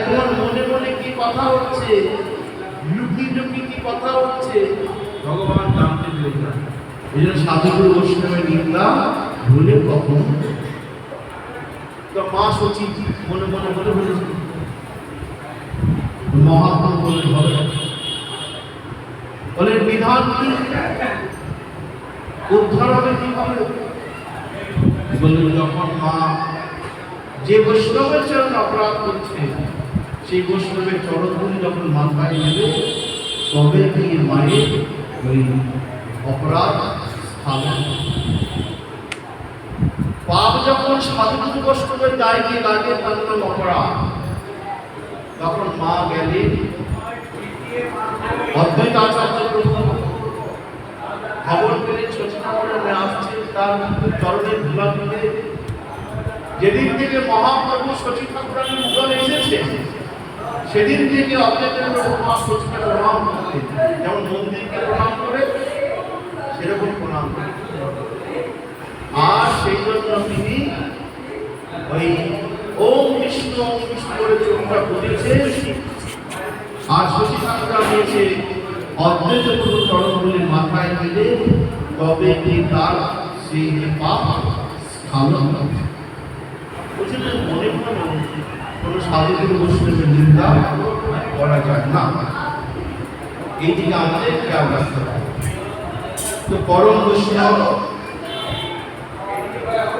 Speaker 3: তোমার মনে মনে কি কথা হচ্ছে, লুকি লুকি কি কথা হচ্ছে, ভগবান জানতে পেরেছেন। এই জন্য সাধুগুরু বৈষ্ণবের নিন্দা ভুলে কখনো। তো মা সচি মনে মনে বলে বলেছে, মহাপ্রভু বলে হবে, বলে বিধান কি, উদ্ধার হবে কিভাবে? বললেন, যখন মা যে বৈষ্ণবের চরণ অপরাধ করছে, সেই বৈষ্ণবের চরণগুলি যখন মাথায় নেবে, তবে কি মায়ের ওই অপরাধ স্থাপন। পাপ যখন সাধুগুরু বৈষ্ণবের গায়ে লাগে, তার নাম অপরাধ। তখন মা গেলে অদ্বৈত আচার্য প্রভু খবর পেলে শশী ঠাকুরানী আসছেন, তার চরণের ধুলা দিতে। যেদিন থেকে মহাপ্রভু শশী ঠাকুরানী উদয় এসেছে, সেদিন থেকে অদ্বৈত প্রভু মা শশীকে প্রণাম করতেন। যেমন মন্দিরকে প্রণাম করে, সেরকম প্রণাম করে। আর সেই জন্য তিনি ওই ওম বিষ্ণু ওম বিষ্ণু করে চোখটা বুঝেছে। আর শশী ঠাকুরানী এসে অদ্বৈত প্রভু চরণগুলি মাথায় দিলে, তবে কি তার সেই পাপ স্খলন। বুঝলেন, মনে মনে কোনো সাধুগুরু বৈষ্ণবের নিন্দা করা যায় না, এই দিকে আমাদের খেয়াল রাখতে হবে। তো পরম বৈষ্ণব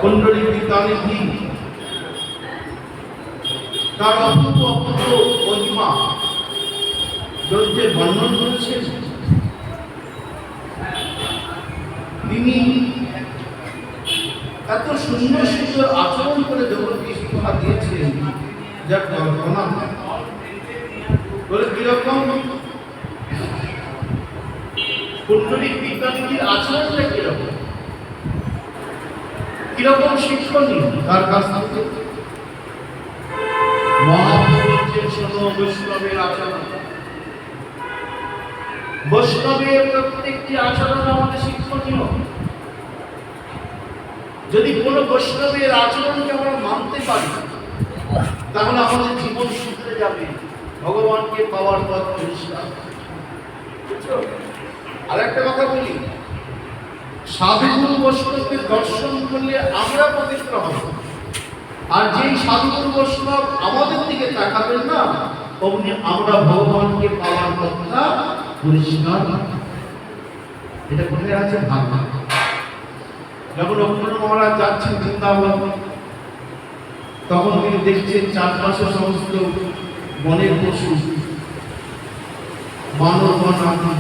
Speaker 3: কুণ্ডলী বিদ্যানিধি তার অপূর্ব অপূর্ব মহিমা গ্রন্থে বর্ণন করেছেন। তিনি এত সুন্দর সুন্দর আচরণ করে জগৎকে শিক্ষা দিয়েছেন, যা কল্পনা বলে। কিরকম কুণ্ডলিক বিদ্যানিধির আচরণটা কিরকম, কিরকম শিক্ষণীয় তার কাছ থেকে। মহাপ্রভুর শোনো বৈষ্ণবের আচরণ, বৈষ্ণবের প্রত্যেকটি আচরণ আমাদের শিক্ষণীয়। যদি কোনো বৈষ্ণবের আচরণকে আমরা মানতে পারি, তাহলে আমাদের জীবন শুধরে যাবে, ভগবানকে পাওয়ার পথ পরিষ্কার। আর একটা কথা বলি, সাধুগুরু বৈষ্ণবকে দর্শন করলে আমরা পবিত্র হব, আর যেই সাধুগুরু বৈষ্ণব আমাদের দিকে তাকাবেন না, অমনি আমরা ভগবানকে পাওয়ার পথটা পরিষ্কার। এটা কোথায় আছে? ভাবনা। যখন অক্ষুণ্ণ মহারাজ যাচ্ছেন বৃন্দাবন, তখন তিনি দেখছেন চারপাশে সমস্ত বনের পশু মানবগণ আদি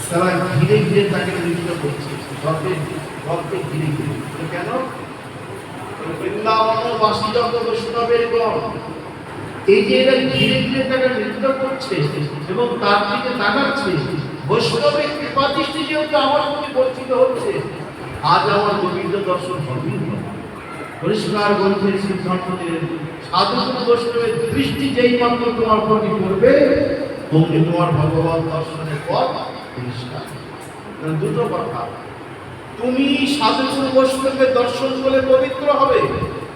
Speaker 3: তারা ঘিরে ঘিরে তাকে নৃত্য করছে, গল্পে ঘিরে ঘিরে। কেন? বৃন্দাবনবাসী যত বৈষ্ণবের গণ, এই যে এরা ঘিরে ঘিরে তাকে নৃত্য করছে এবং তার দিকে তাকাচ্ছে, বৈষ্ণবের কৃপা দৃষ্টি যেহেতু আমার প্রতি বর্ধিত হচ্ছে, আজ আমার গোবিন্দ দর্শন হবেই। পরিষ্কার গ্রন্থের সিদ্ধান্ত দিলেন, সাধু বৈষ্ণবের দৃষ্টি যেই মাত্র তোমার প্রতি পড়বে, অমনি তোমার ভগবান দর্শনের পথ পরিষ্কার। দুটো কথা, তুমি সাধু বৈষ্ণবের দর্শন করলে পবিত্র হবে,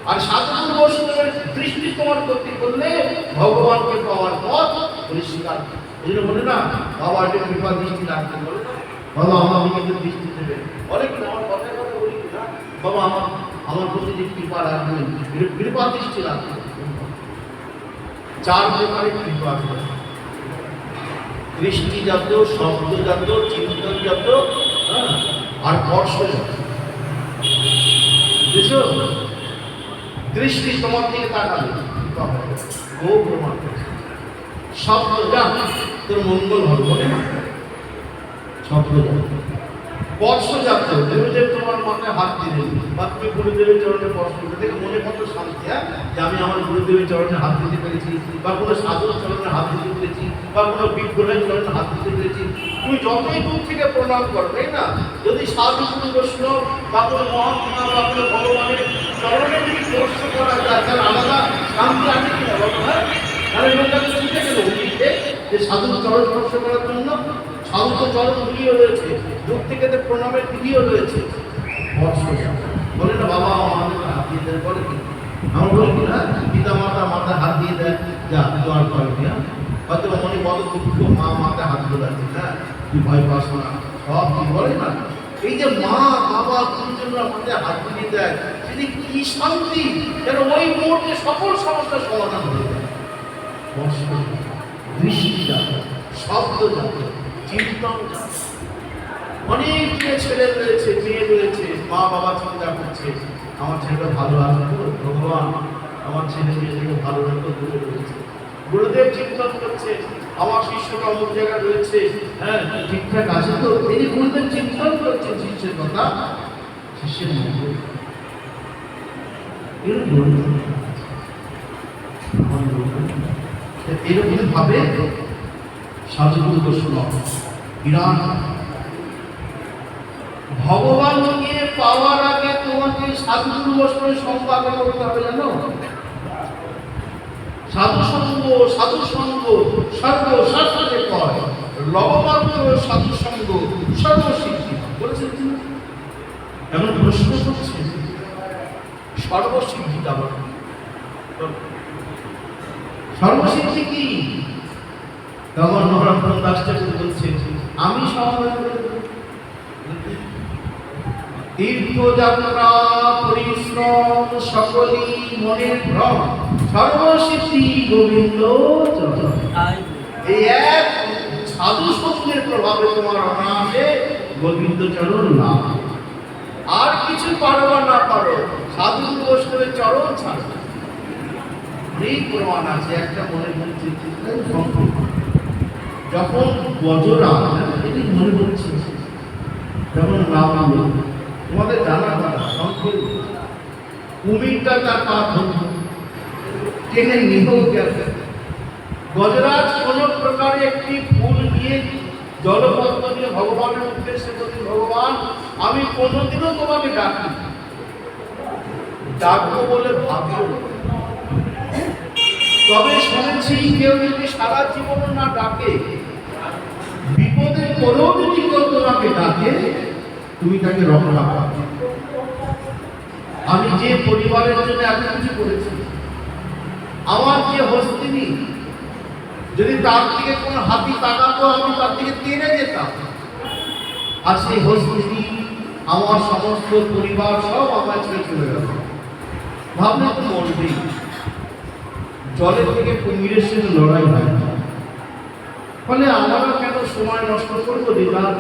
Speaker 3: আর সাধু বৈষ্ণবের দৃষ্টি তোমার প্রতি করলে ভগবানকে পাওয়ার পথ পরিষ্কার। এই জন্য বলে না, বাবা একটা কৃপা দৃষ্টি রাখতে বলে না, বাবা আমাকে কিন্তু দৃষ্টি দেবে। অনেক আমার কথা কথা বলি না, বাবা আমার প্রতি যে কৃপা রাখবেন, কৃপা দৃষ্টি রাখবেন। চার প্রকারের কৃপা আছে: দৃষ্টিজাত, শব্দজাত, চিন্তনজাত, আর স্পর্শজাত। বুঝেছো? দৃষ্টি তোমার দিকে তাকাবে, ও প্রমাণ করছে। শব্দজাত, তোর মঙ্গল হবে বলে না, শব্দজাত। স্পর্শজাত, গুরুদেব তোমার মাথায় হাত দিলেন বা তুমি গুরুদেবের চরণে স্পর্শ করতে, দেখে মনে কত শান্তি, যে আমি আমার গুরুদেবের চরণে হাত দিতে পেরেছি, বা কোনো সাধুর চরণে হাত দিতে পেরেছি, বা কোনো বিগ্রহের চরণে হাত দিতে পেরেছি। তুমি যতই দূর থেকে প্রণাম করো, তাই না? যদি সাধু গুরু বৈষ্ণব বা কোনো মহাত্মা বা কোনো ভগবানের চরণে যদি স্পর্শ করা যায়, তার আলাদা শান্তি আছে কিনা বলো? তাহলে লোকটাকে ছুটে গেল উঠিতে যে সাধুর চরণ স্পর্শ করার জন্য। সাধু তো চরণ ভিডিও রয়েছে, দূর থেকে তো প্রণামের ভিডিও রয়েছে। বলে না, বাবা আমাদের হাত দিয়ে দেয়, বলে কি? আমরা বলি কি না, পিতা মাতা মাথায় হাত দিয়ে দেয়, যা দোয়ার করবি। হয়তো মনে বড় দুঃখ, মা মাথায় হাত বোলাচ্ছে, হ্যাঁ তুই ভয় পাস না, সব কি বলে না। এই যে মা বাবা গুরুজনরা মাথায় হাত দিয়ে দেয়, সেটি কি শান্তি, যেন ওই মুহূর্তে সকল সমস্যার সমাধান হয়ে যায়। দৃষ্টিজাত, শব্দজাত, চিন্তনজাত। অনেক ছেলে রয়েছে, মেয়ে রয়েছে, মা বাবা চিন্তা করছে, আমার ছেলেটা ভালো আছে তো, ভগবান আমার ছেলে মেয়েটাকে ভালো রাখো, দূরে রয়েছে। গুরুদেব চিন্তন করছে, আমার শিষ্যটা অমুক জায়গায় রয়েছে, হ্যাঁ ঠিকঠাক আছে তো। এই যে গুরুদেব চিন্তন করছেন শিষ্যের কথা, শিষ্যের মঙ্গল। এরকম ভাবে সাধুগুরু বৈষ্ণব বিরাট। ভগবানকে পাওয়ার আগে তোমাকে সাধুগুরু বৈষ্ণবের সম্পাদন করতে হবে, জানো? সাধু সঙ্গ সর্বশাস্ত্রে কয়, লবমাত্র সাধু সঙ্গ সর্বসিদ্ধি বলেছেন। এমন প্রশ্ন করছে, সর্বসিদ্ধিটা বলে, সর্বসিদ্ধি কি? তখন নরোত্তম দাস ঠাকুর বলছে, আমি তীর্থযাত্রা পরিশ্রম সকলই মনের ভ্রম, সর্বসিদ্ধি গোবিন্দ চরণ। এই এক সাধু সঙ্গের প্রভাবে তোমার অনায়াসে গোবিন্দ চরণ লাভ। আর কিছু পারো বা না পারো, সাধু বৈষ্ণবের চরণ ছাড়ো। এই প্রমাণ আছে। একটা মনে হচ্ছে যখন বজরা, এটি মনে হচ্ছে যখন নামলো, তোমাদের জানা কথা, সংক্ষেপ কুমিরটা তার পা টেনে নিয়েও গেছে। গজরাজ কোন প্রকারে একটি ফুল নিয়ে জলপদ্ম নিয়ে ভগবানের উদ্দেশ্যে বলছেন, ভগবান আমি কোনোদিনও তোমাকে ডাকি, ডাকবো বলে ভাবিও, তবে শুনেছি কেউ যদি সারা জীবন না ডাকে, বিপদে পড়েও যদি কেউ তোমাকে ডাকে, তুমি তাকে রক্ষা করো। আমি যে পরিবারের জন্য এত কিছু করেছি, আমার যে হস্তিনী, যদি তার দিকে কোনো হাতি তাকাতো, আমি তার দিকে টেনে যেতাম। আর সেই হস্তিনী আমার সমস্ত পরিবার সব আমার ছেড়ে চলে গেল। ভাবলে তো মরবেই। জলের থেকে কুমিরের সাথে লড়াই হয়, ফলে আমরা কেন সময় নষ্ট করবো? দিদার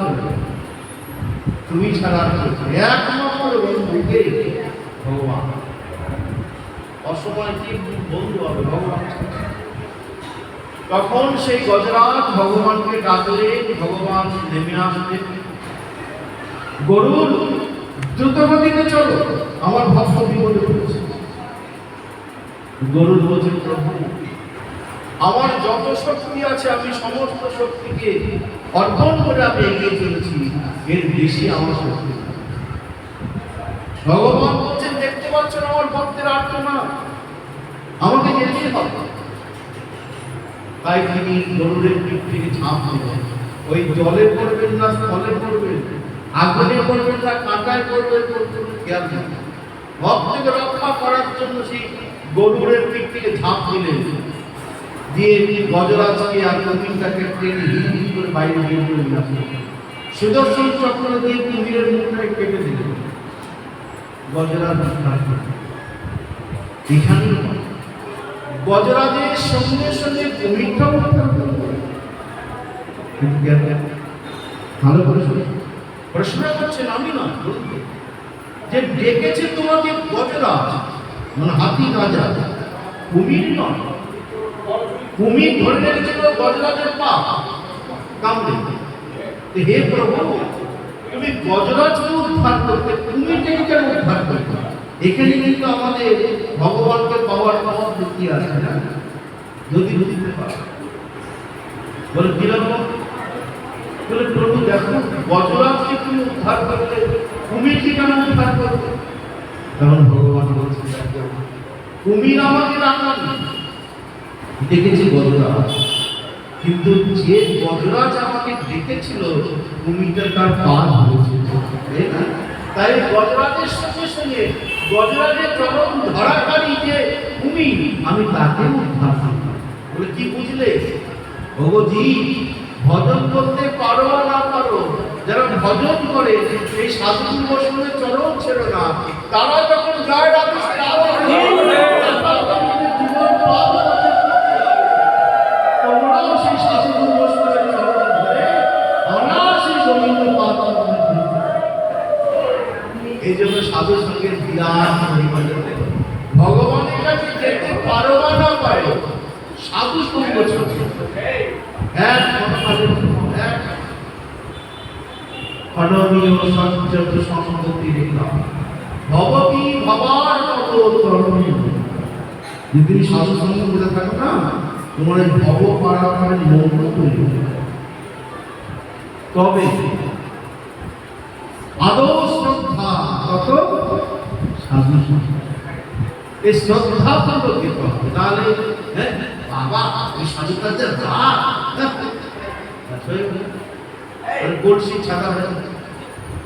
Speaker 3: তুমি ছাড়া একমাত্র বন্ধুকে ভগবান। অসময় কি বন্ধু হবে ভগবান। তখন সেই গজরাজ ভগবানকে ডাকলে ভগবান নেমে আসলেন। গরুর দ্রুতগতিতে চলো, আমার ভক্ত বিপদে পড়েছে। গরুর বলছে, প্রভু আমার যত শক্তি আছে আমি সমস্ত শক্তিকে অর্পণ করে আমি এগিয়ে চলেছি, এর বেশি আমার শক্তি নেই। ভগবান বলছেন, দেখতে পাচ্ছেন আমার ভক্তের আর্তনাদ, আমাকে যেতে হবে। তাই তিনি গরুরের পিঠ থেকে ঝাঁপ দিলেন। ওই জলে পড়বেন না স্থলে পড়বেন, আগুনে পড়বেন না কাঁটায় পড়বেন, খেয়াল নেই। ভক্তকে রক্ষা করার জন্য সেই গরুরের পিঠ থেকে ঝাঁপ দিলেন, দিয়ে গজরাজকে আর কুমিরটাকে টেনে হিল করে বাইরে বের করে নিয়ে আসলেন। সুদর্শন চক্র দিয়ে কুমিরের মুখটাকে কেটে দিলেন। গজরাজ এখানে গজরাজের সঙ্গে সঙ্গে কুমিরটাও ভালো করে প্রশ্ন করছেন, আমি না যে ডেকেছে তোমাকে গজরাজ মানে হাতি রাজা, কুমির নয়। কুমির ধরে রেখেছিল গজরাজের পা কামড়ে। হে প্রভু, তুমি গজরাজকে উদ্ধার করতে কুমিরটাকে কেন উদ্ধার করতে? এখানে কিন্তু আমাদের ভগবানকে পাওয়ার পাওয়ার যুক্তি আছে না, যদি বুঝতে পারো। বলে কিরকম? বলে প্রভু দেখো, গজরাজকে তুমি উদ্ধার করলে কুমিরকে কেন উদ্ধার করবে? তখন ভগবান বলছে, কুমির আমাকে রাখলাম, দেখেছি গজরাজ, কিন্তু যে গজরাজ আমাকে ডেকেছিল কুমিরটা তার পা ধরেছিল, তাই না? তাই গজরাজের সঙ্গে সঙ্গে গজরাজের চরম ধরাকারী যে কুমির, আমি তাকে উদ্ধার করলাম। বলে কি বুঝলে? ভগবতী ভজন করতে পারো না পারো, যারা ভজন করে এই সাধু বৈষ্ণবের চরণ ছিল না, তারা যখন যায় রাধে তোমরাও সেই সাধু বৈষ্ণবের চরণ ধরে অনায়াসে গোবিন্দ পাদ। এই জন্য সাধু সঙ্গের বিরাট পরিবর্তন। ভগবানের কাছে যেতে পারো বা না পারো, সাধু সঙ্গ চলছে। অননীয় সঞ্চত সম্পত্তি দেখলাম, ভবতী ভবার মতো তরণীয়। যদি তুমি সাধু সঙ্গ করে থাকো না, তোমার এই ভব পারাপারের মৌন তৈরি হবে। তবে আদৌ শ্রদ্ধা কত সাধু সঙ্গ, এই শ্রদ্ধা পূর্বক দিতে হবে। তাহলে বাবা ওই সাধু কাজের গোলসি ছাড়া হয়,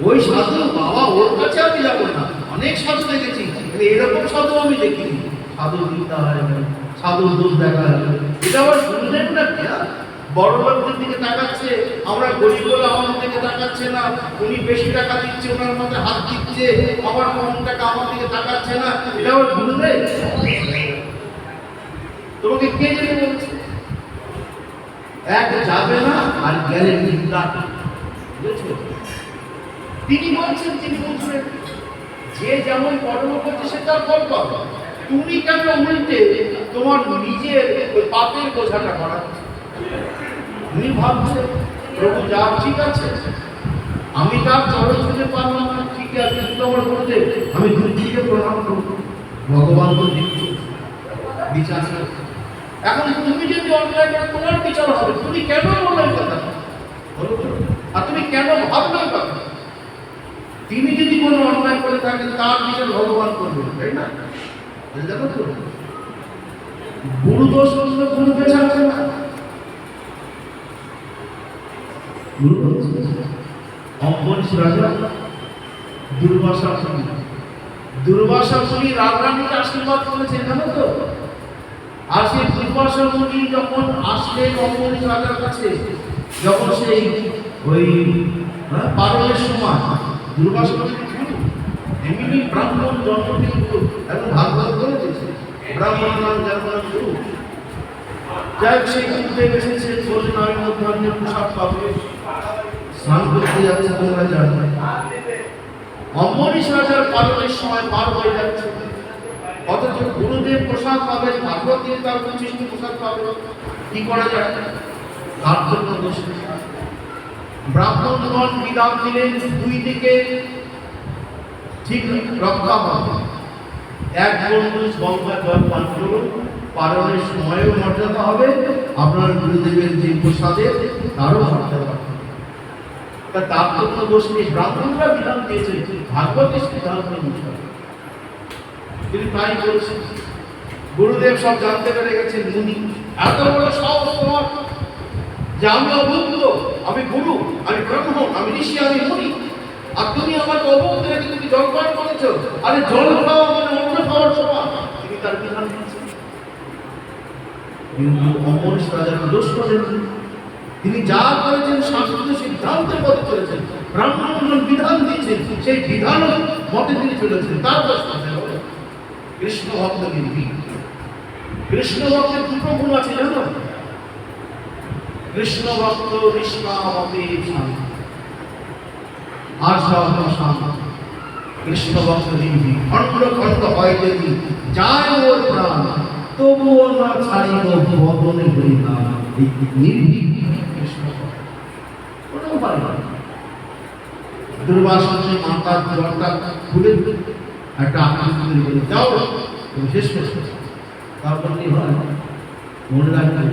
Speaker 3: ওই সাধু বাবা ওর কাছে আমি যাবো না। অনেক সাধু দেখেছি, এরকম সাধু আমি দেখিনি। সাধু দিতে হয়, সাধু দুধ দেখা হয়, এটা আবার শুনলেন না কি? বড় লোকদের দিকে তাকাচ্ছে, আমরা গরিব বলে আমাদের দিকে তাকাচ্ছে না। উনি বেশি টাকা দিচ্ছে, ওনার মধ্যে হাত দিচ্ছে, আমার কম টাকা আমার দিকে তাকাচ্ছে না, এটা আবার শুনলে? তোমাকে কে যেতে বলছে? এক যাবে না আর গেলে তিনি বলছেন, তিনি বলছেন যে যেমন কর্ম করছে সে তার ফল পাবে। তুমি কেন উল্টে তোমার নিজের পাপের বোঝাটা করাচ্ছে? তুমি ভাবছো প্রভু যা ঠিক আছে, আমি তার চরণ ছুঁতে পারলাম না, ঠিক আছে, কিন্তু আমার বলতে আমি দূর থেকে প্রণাম করবো। ভগবান তো দিচ্ছ বিচার। এখন তুমি যদি অন্যায় করো তোমার বিচার হবে। তুমি কেন অন্যায় কথা আর তুমি কেন ভাবনা কথা? তিনি যদি কোনো অন্যায় করে থাকেন তার বিচার ভগবান করবেন, তাই না? জানো তো গুরু দোষ করলে গুরুকে ছাড়ছে না। অম্বরীশ রাজা দুর্বাসা মুনি, দুর্বাসা মুনি রাজরানীকে আশীর্বাদ করেছেন, জানো তো? আর সেই দুর্বাসা মুনি যখন আসলেন অম্বরীশ রাজার কাছে, যখন সেই ওই পারণের সময়, দুর্বাসা মুনি এমনি ব্রাহ্মণ জন্ম থেকে এবং ভাগবত করেছে, ব্রাহ্মণ নাম যার নাম গুরু। যাই সেই গুরুতে গেছে, সে বললেন আমি মধ্যাহ্নে প্রসাদ পাবে, স্নান করতে যাচ্ছে, তোমরা জানো। অম্বরীশ রাজার পালনের সময় পার হয়ে যাচ্ছে, অথচ গুরুদেব প্রসাদ পাবেন, ভাগবত দিয়ে তার 25টি প্রসাদ পাবেন। কি করা যায়? তার জন্য দোষ নেই। ব্রাহ্মণগণ বিধান দিলেন দুই দিকে ঠিক রক্ষা পাবে। এক বন্ধু গঙ্গা জল পান করুন, পালনের সময়ও মর্যাদা হবে, আপনার গুরুদেবের যে প্রসাদের তারও মর্যাদা হবে। তার তো কোনো দোষ নেই। ব্রাহ্মণরা বিধান দিয়েছে, ভাগবতের সিদ্ধান্ত অনুসারে তিনি তাই করেছেন। গুরুদেব সব জানতে পেরে গেছেন। মুনি এত বড় সাহস তোমার যে আমি অভুক্ত, আমি গুরু, আমি ব্রাহ্মণ, আমি ঋষি, আমি মুনি, আর তুমি আমাকে অভুক্ত রেখে তুমি জলপান করেছ। আরে জল খাওয়া মানে অন্য খাওয়ার সমান। তিনি তার বিধান দিয়েছেন। কিন্তু অমরেশ রাজার দোষ করেন। তিনি যা করেছেন শাস্ত্রীয় সিদ্ধান্তের পথে চলেছেন, ব্রাহ্মণ বিধান দিয়েছেন, সেই বিধান মতে তিনি চলেছেন। তার দোষ কোথায় হবে? কৃষ্ণ ভক্ত নির্ভীক। কৃষ্ণ ভক্তের দুটো গুণ আছে জানো? কৃষ্ণ ভক্ত নিষ্কামতে শান্তি, আর সব শান্তি। কৃষ্ণ ভক্ত নির্ভীক। খণ্ড খণ্ড হয় যদি যায় ওর প্রাণ, তবুও না ছাড়িব বদনে হরিনাম। নির্ভীক কৃষ্ণ ভক্ত কোনো উপায় নয়। দুর্বাসনের মাথার জলটা খুলে একটা আকৃতি তৈরি করে যাও, তুমি শেষ করছো। তারপর কি হয়? মনে রাখবে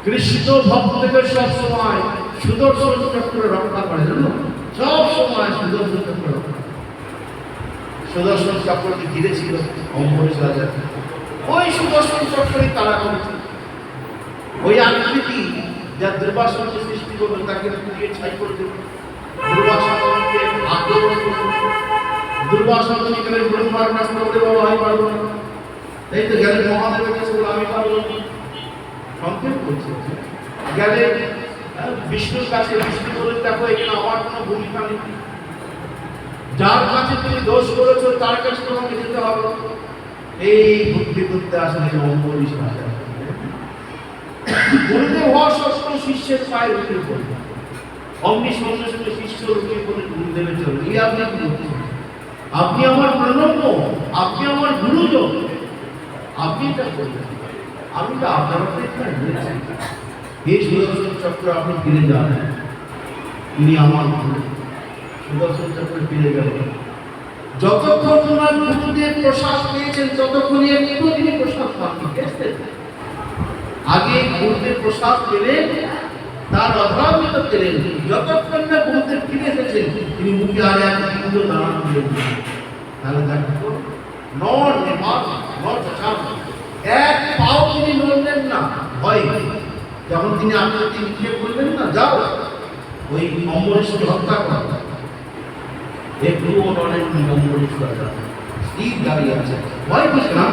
Speaker 3: কৃষ্ণ ভক্তকে সব সময় সুদর্শন চক্র রক্ষা করে, জানো? সব সময় সুদর্শন চক্র রক্ষা। সুদর্শন চক্রকে ঘিরেছিল অম্বরীশ রাজা, ওই সুদর্শন চক্রই তারা করেছে। ওই আকৃতি যা দুর্বাসনকে সৃষ্টি করবে তাকে পুড়িয়ে ছাই করে দেবে। দুর্বাসনকে আক্রমণ করবে। দুর্বাসন গেলেন ব্রহ্মার কাছে, বলতে বাবা আমি পারবো না। এই তো গেলেন মহাদেবের কাছে, বলে আমি পারবো না। সংক্ষেপ করছে। গেলে বিষ্ণুর কাছে, বিষ্ণু বলে দেখো এখানে আমার কোনো ভূমিকা নেই। যার কাছে তুমি দোষ করেছো তার কাছে তোমাকে যেতে হবে। এই বুদ্ধি করতে আসলে অম্বরীশ রাজা। গুরুদেব হওয়া সত্ত্বেও শিষ্যের পায়ে উঠে পড়বে। অমনি সঙ্গে সঙ্গে শিষ্য উঠে পড়ে গুরুদেবের চলে। এই আপনি কি করছেন? আপনি আমার প্রণম্য, আপনি আমার গুরুজন, আপনি এটা করবেন। আমি তো আপনার এই সুদর্শন চক্র আপনি ফিরে যান। তিনি আমার সুদর্শন চক্রে ফিরে গেলেন। যতক্ষণ তোমার গুরুদেব প্রসাদ পেয়েছেন ততক্ষণ একটু তিনি প্রসাদ পাননি। আগে গুরুদেব প্রসাদ পেলেন, তার অধরামিত পেলেন। যতক্ষণ না গুরুদেব ফিরে এসেছেন তিনি মুখে আর এক বিন্দু দাঁড়ান দিলেন। তাহলে দেখো নর নেপাল নর এক পাও তিনি নড়লেন না ভয়। যখন তিনি আপনাকে লিখে বললেন না যাও ওই অম্বরীশকে হত্যা করা, একটুও নড়েননি অম্বরীশ রাজা, স্থির দাঁড়িয়ে আছে। ভয় বুঝলাম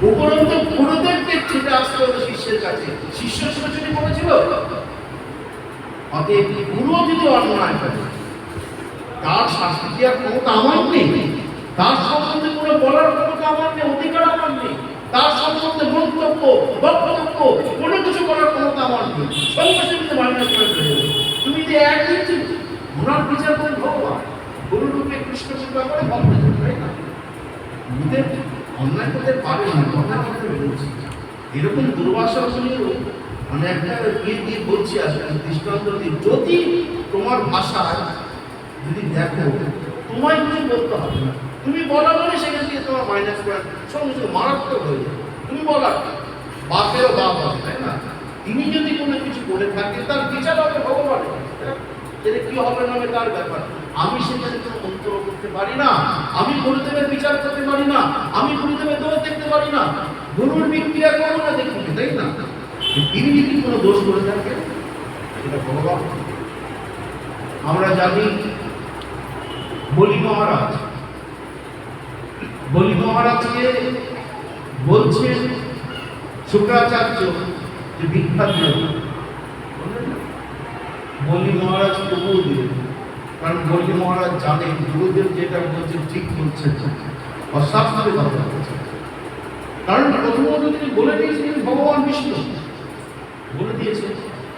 Speaker 3: উপরন্ত গুরুদেবকে ছুটে আসতে হলো শিষ্যের কাছে। শিষ্য ছোটাছুটি করেছিল। অতএব গুরু যদি অন্যায় করে তার শাস্তি কি আর ক্ষমতা আমার নেই? তার সম্বন্ধে কোনো বলার ক্ষমতা আমার নেই, অধিকার আমার নেই। তার সম্বন্ধে মন্তব্য বক্তব্য কোনো কিছু করার ক্ষমতা আমার নেই। সঙ্গে সঙ্গে মাইনাস করে দেবে। তুমি যে একদিন ওনার বিচার করে ভগবান গুরুরূপে কৃষ্ণ কৃপা করে ভক্ত, তাই না? গুরুদেব অন্যায় করতে পারে না, কথা বলতে বলছি। এরকম দুর্বাসা শুনেও মানে একটা গিয়ে দিয়ে বলছি আসলে দৃষ্টান্ত দিয়ে, যদি তোমার ভাষায় যদি দেখো তোমায় কিছু বলতে হবে না, তুমি বলা মানে সেখান থেকে তোমার মাইনাস করে সঙ্গে সঙ্গে মারাত্মক হয়ে যাবে। তুমি বলা বাপেরও বাপ আছে, তাই না? তিনি যদি কোনো কিছু করে থাকেন তার বিচার হবে ভগবানের, সেটা কি হবে না হবে তার ব্যাপার। আমি সেখানে কোনো মন্তব্য করতে পারি না, আমি গুরুদেবের বিচার করতে পারি না, আমি গুরুদেবের দোষ দেখতে পারি না। গুরুর বিক্রিয়া করবো না দেখি, তাই না? তিনি যদি কোনো দোষ করে থাকেন সেটা ভগবান। আমরা জানি বলি মহারাজকে বলছেন শুক্রাচার্য যে ভিক্ষা দিল। বলি মহারাজ তবুও দিলেন, কারণ বলি মহারাজ জানেন গুরুদেব যেটা বলছেন ঠিক বলছেন, অশাস্ত্রে কথা বলছেন। কারণ প্রথমত তিনি বলে দিয়েছিলেন ভগবান বিষ্ণু বলে দিয়েছেন,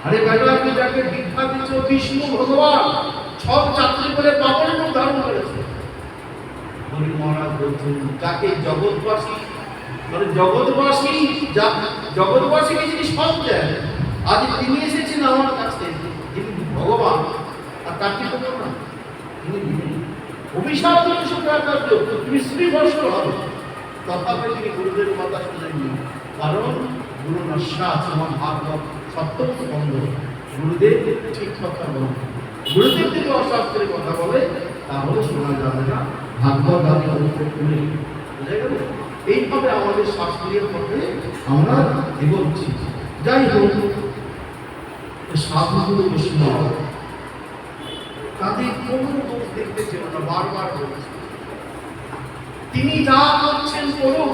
Speaker 3: আরে বেটা আপনি যাকে ভিক্ষা দিচ্ছ বিষ্ণু ভগবান সব চাকরি করে পাপের মুখ ধারণ করেছে। বলি মহারাজ মহারাজ বলছেন, যাকে জগৎবাসী মানে জগৎবাসীকে যিনি সব দেন, আজ তিনি এসেছেন আমার কাছে, যিনি ভগবান, আর তার কি খবর না? তিনি অভিশাপ দিয়ে শুক্রাচার্য তুমি শ্রী ভস্ম হবে, তথাপি তিনি গুরুদেব কথা শোনেননি। কারণ গুরু নস্যা আছে আমার ভাগবত সপ্তম স্কন্ধ, গুরুদেব ঠিক কথা বলেন। গুরুদেব যদি অশাস্ত্রের কথা বলে তাহলে শোনা যাবে না, ভাগবত আদি অনুভব করে। বুঝে গেল? এইভাবে আমাদের শাস্ত্রীয় পথে আমরা এগোচ্ছি। যাই হোক, সাধুগুরু বৈষ্ণব তাদের কোনো দোষ দেখতে ছিল না, বারবার বলছে তিনি যা করছেন করুক,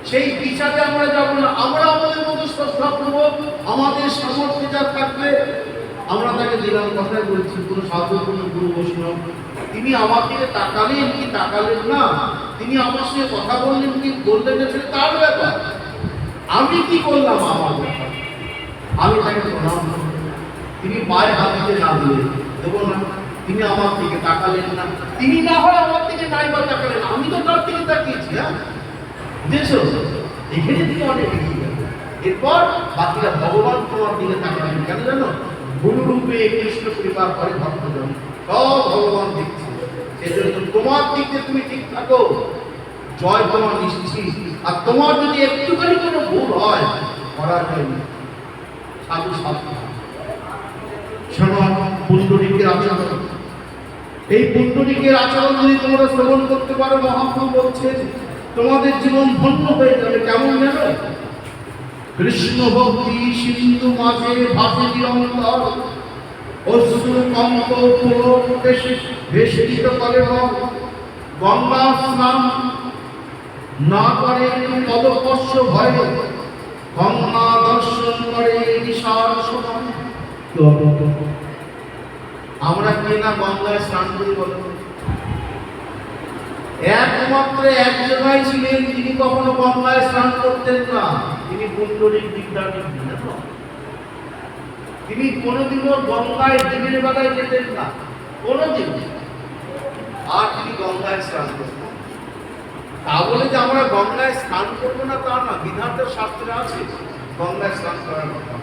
Speaker 3: সেই বিচারে আমরা যাব না। আমরা আমাদের মতো শ্রদ্ধাপূর্বক আমাদের সামর্থ্য যা থাকবে আমরা তাকে দিলাম। কথাই বলছি, কোনো সাধু কোনো গুরু বৈষ্ণব তিনি আমাকে তাকালেন কি তাকালেন না, তিনি আমার সঙ্গে কথা বললেন কি বললেন না, সেটা তার ব্যাপার। আমি কি করলাম আমার ব্যাপার, আমি তাকে প্রণাম করব। তিনি পায়ে হাত দিতে না দিলে দেবো না। তিনি আমার দিকে তাকালেন না, তিনি না হয় আমার দিকে নাই বা তাকালেন, আমি তো তার দিকে তাকিয়েছি। হ্যাঁ, বুঝেছো? এখানে থেকে অনেক এগিয়ে গেল। এরপর বাকিরা ভগবান তোমার দিকে তাকালেন কেন জানো? গুরু রূপে কৃষ্ণ কৃপা করে ভক্তজন সব ভগবান দেখছে, সেজন্য তোমার দিকে তুমি ঠিক থাকো, জয় তোমার নিশ্চিত। আর তোমার যদি একটুখানি কোনো ভুল হয়, করা যায়নি সাধু সাধু শোনো পুণ্ডরীকের আচরণ। এই পুণ্ডরীকের আচরণ যদি তোমরা শ্রবণ করতে পারো, মহাপ্রভু বলছেন তোমাদের জীবন ধন্য হয়ে যাবে। কেমন জানো? কৃষ্ণ ভক্তি সিন্ধু মাঝে ভাসে নিরন্তর, অশ্রু কম্প বেষ্টিত করে মন। গঙ্গা স্নান না করে পদস্পর্শ ভয়ে, গঙ্গা দর্শন করে নিশার সময়। আমরা কে না গঙ্গায় স্নান করি বলো? একমাত্র এক জায়গায় ছিলেন তিনি কখনো গঙ্গায় স্নান করতেন না, তিনি পুণ্ডরীক বিদ্যাপীঠ। তিনি কোনোদিনও গঙ্গায় দিনের বেলায় যেতেন না, কোনোদিন। আর তিনি গঙ্গায় স্নান করতেন। তা বলে যে আমরা গঙ্গায় স্নান করবো না তা না, বিধানটা শাস্ত্রে আছে গঙ্গায় স্নান করার কথা।